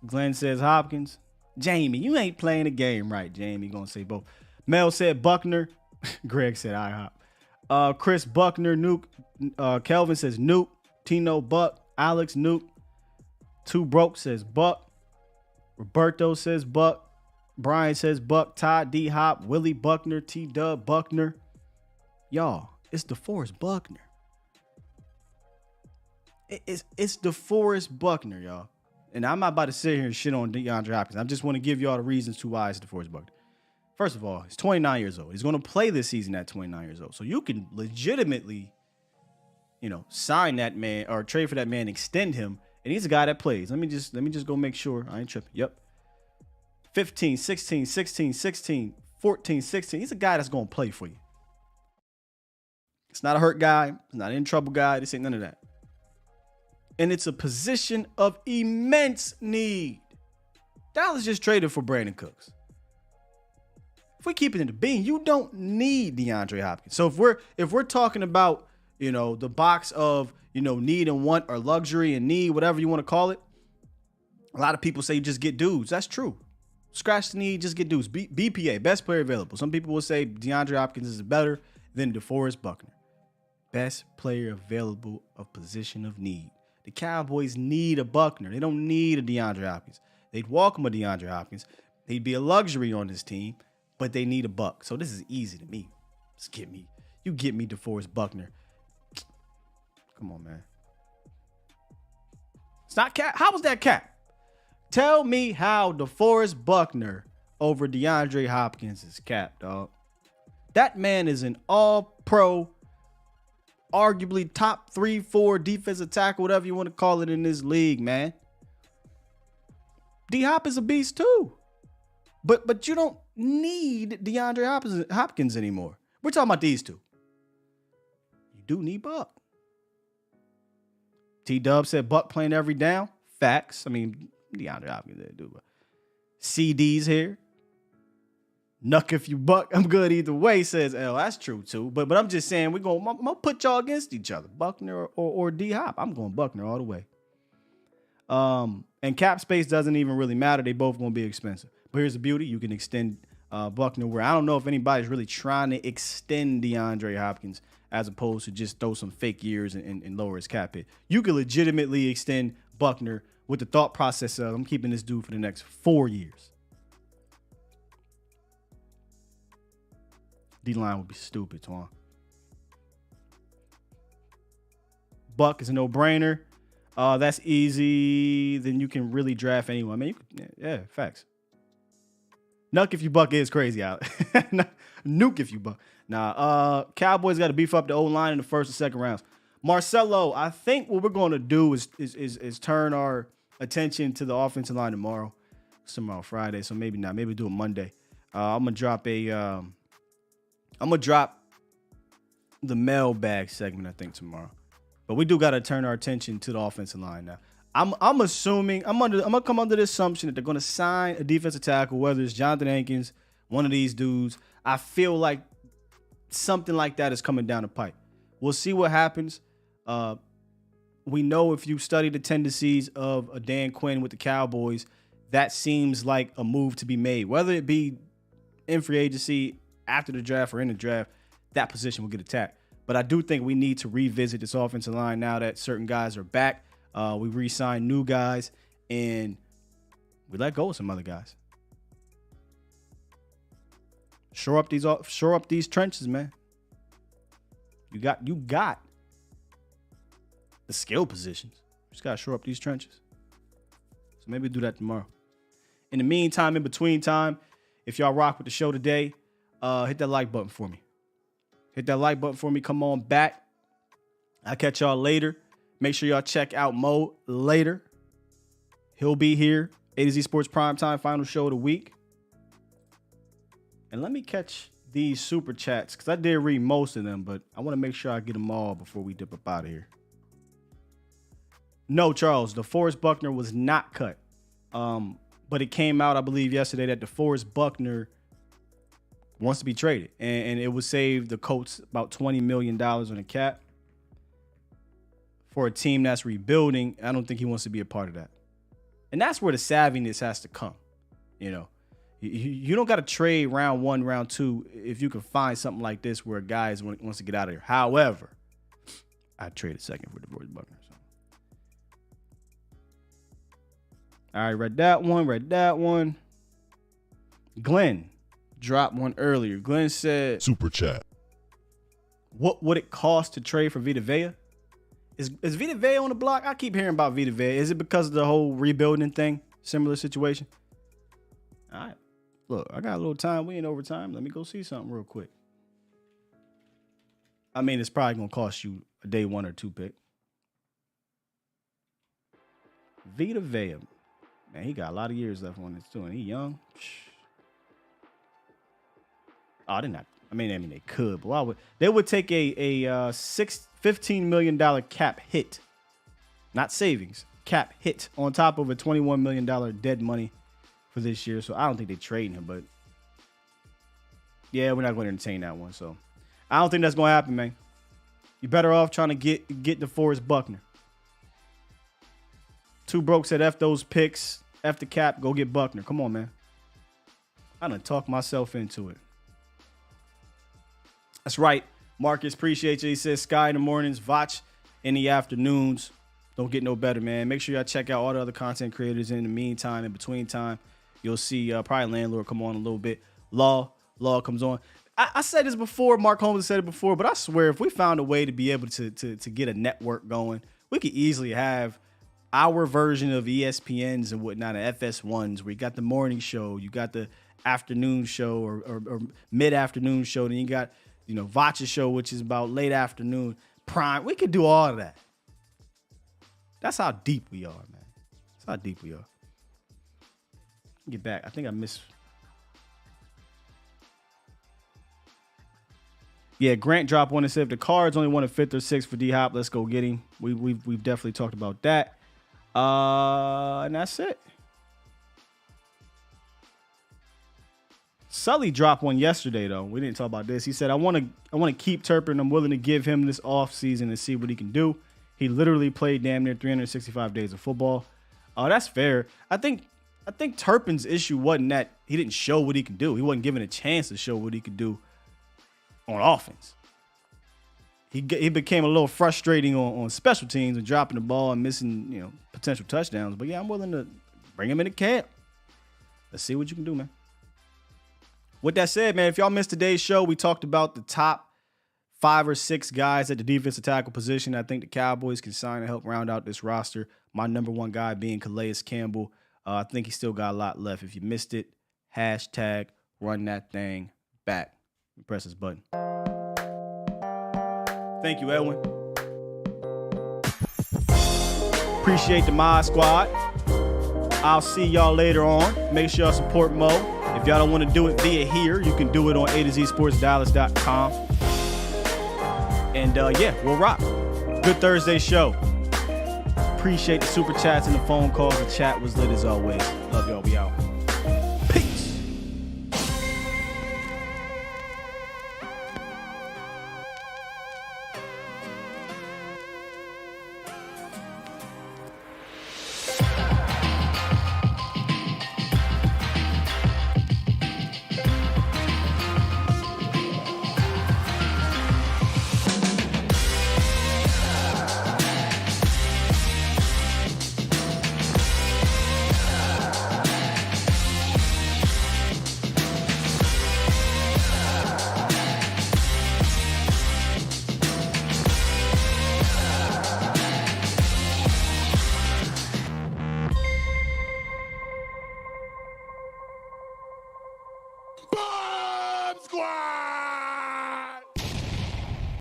Glenn says Hopkins. Jamie, you ain't playing the game right. Jamie gonna say both. Mel said Buckner. Greg said IHOP. Chris Buckner, Nuke. Kelvin says Nuke. Tino Buck. Alex Nuke. Two Broke says Buck. Roberto says Buck. Brian says Buck. Todd D-Hop. Willie Buckner. T-Dub Buckner. Y'all, it's DeForest Buckner. It's DeForest Buckner, y'all. And I'm not about to sit here and shit on DeAndre Hopkins. I just want to give y'all the reasons to why it's DeForest Buckner. First of all, he's 29 years old. He's going to play this season at 29 years old. So you can legitimately, sign that man or trade for that man, extend him. And he's a guy that plays. Let me just go make sure. I ain't tripping. Yep. 15, 16, 16, 16, 14, 16. He's a guy that's going to play for you. It's not a hurt guy. It's not an in trouble guy. This ain't none of that. And it's a position of immense need. Dallas just traded for Brandon Cooks. If we keep it in the bean, you don't need DeAndre Hopkins. So if we're talking about, the box of, need and want or luxury and need, whatever you want to call it, a lot of people say just get dudes. That's true. Scratch the need, just get dudes. BPA, best player available. Some people will say DeAndre Hopkins is better than DeForest Buckner. Best player available of position of need. The Cowboys need a Buckner. They don't need a DeAndre Hopkins. They'd welcome a DeAndre Hopkins. He'd be a luxury on this team, but they need a buck. So this is easy to me. You get me DeForest Buckner. Come on, man. It's not cap. How was that cap? Tell me how DeForest Buckner over DeAndre Hopkins is cap, dog. That man is an all-pro, arguably top 3-4 defensive tackle, whatever you want to call it in this league, man. D-Hop is a beast too. But you don't need DeAndre Hopkins anymore. We're talking about these two. You do need Buck. T-Dub said Buck playing every down. Facts. I mean, DeAndre Hopkins didn't do it. CD's here. Nuck if you buck, I'm good either way, says L. That's true too. But I'm just saying I'm gonna put y'all against each other. Buckner or D-Hop. I'm going Buckner all the way. And cap space doesn't even really matter. They both gonna be expensive. But here's the beauty. You can extend Buckner where I don't know if anybody's really trying to extend DeAndre Hopkins as opposed to just throw some fake years and lower his cap hit. You can legitimately extend Buckner with the thought process of I'm keeping this dude for the next 4 years. D-line would be stupid, Twan. Buck is a no-brainer. That's easy. Then you can really draft anyone. I mean, yeah, facts. Nuke if you buck is crazy out. Nuke if you buck. Nah, Cowboys got to beef up the O-line in the first and second rounds. Marcelo, I think what we're going to do is turn our attention to the offensive line tomorrow. It's tomorrow Friday, so maybe not. Maybe do it Monday. I'm gonna drop the mailbag segment, I think, tomorrow. But we do got to turn our attention to the offensive line now. I'm assuming I'm gonna come under the assumption that they're gonna sign a defensive tackle, whether it's Johnathan Hankins, one of these dudes. I feel like something like that is coming down the pipe. We'll see what happens. We know if you study the tendencies of a Dan Quinn with the Cowboys, that seems like a move to be made. Whether it be in free agency, after the draft, or in the draft, that position will get attacked. But I do think we need to revisit this offensive line now that certain guys are back. We re-signed new guys, and we let go of some other guys. Shore up these trenches, man. You got the skill positions. Just gotta shore up these trenches. So maybe do that tomorrow. In the meantime, in between time, if y'all rock with the show today, hit that like button for me. Hit that like button for me. Come on back. I'll catch y'all later. Make sure y'all check out Mo later. He'll be here. A to Z Sports Primetime, final show of the week. And let me catch these super chats, because I did read most of them, but I want to make sure I get them all before we dip up out of here. No, Charles, DeForest Buckner was not cut. But it came out, I believe, yesterday that DeForest Buckner wants to be traded. And it would save the Colts about $20 million on the cap. For a team that's rebuilding, I don't think he wants to be a part of that. And that's where the savviness has to come. You know, you don't got to trade round 1, round 2 if you can find something like this where a guy wants to get out of here. However, I'd trade a second for DeForest Buckner. So. All right, read that one. Glenn dropped one earlier. Glenn said, super chat. What would it cost to trade for Vita Vea? Is Vita Vea on the block? I keep hearing about Vita Vea. Is it because of the whole rebuilding thing? Similar situation? All right. Look, I got a little time. We ain't overtime. Let me go see something real quick. I mean, it's probably going to cost you a day 1 or 2 pick. Vita Vea. Man, he got a lot of years left on this too, and he young. Oh, they're not. I mean, they could, but they would take a $15 million cap hit, not savings, cap hit on top of a $21 million dead money for this year. So I don't think they're trading him, but yeah, we're not going to entertain that one. So I don't think that's going to happen, man. You're better off trying to get DeForest Buckner. Two broke said F those picks, F the cap, go get Buckner. Come on, man. I done talked myself into it. That's right. Marcus, appreciate you. He says Sky in the mornings, Vach in the afternoons. Don't get no better, man. Make sure y'all check out all the other content creators in the meantime. In between time, you'll see probably Landlord come on a little bit. Law comes on. I said this before. Mark Holmes said it before, but I swear if we found a way to be able to get a network going, we could easily have our version of ESPNs and whatnot, and FS1s, where you got the morning show, you got the afternoon show or mid-afternoon show, then you got, Vach's show, which is about late afternoon prime. We could do all of that. That's how deep we are, man. That's how deep we are. Get back. I think I missed. Yeah, Grant dropped one and said if the Cards only won a 5th or 6th for D-Hop, let's go get him. We've definitely talked about that. And that's it. Sully dropped one yesterday, though. We didn't talk about this. He said, I want to keep Turpin. I'm willing to give him this offseason and see what he can do. He literally played damn near 365 days of football. That's fair. I think Turpin's issue wasn't that he didn't show what he can do. He wasn't given a chance to show what he could do on offense. He became a little frustrating on special teams and dropping the ball and missing, potential touchdowns. But yeah, I'm willing to bring him into camp. Let's see what you can do, man. With that said, man, if y'all missed today's show, we talked about the top 5 or 6 guys at the defensive tackle position. I think the Cowboys can sign to help round out this roster. My number one guy being Calais Campbell. I think he's still got a lot left. If you missed it, hashtag run that thing back. Press this button. Thank you, Edwin. Appreciate the Mod Squad. I'll see y'all later on. Make sure y'all support Mo. If y'all don't want to do it via here, you can do it on AtoZSportsDallas.com. And yeah, we'll rock. Good Thursday show. Appreciate the super chats and the phone calls. The chat was lit as always. Love y'all. We out.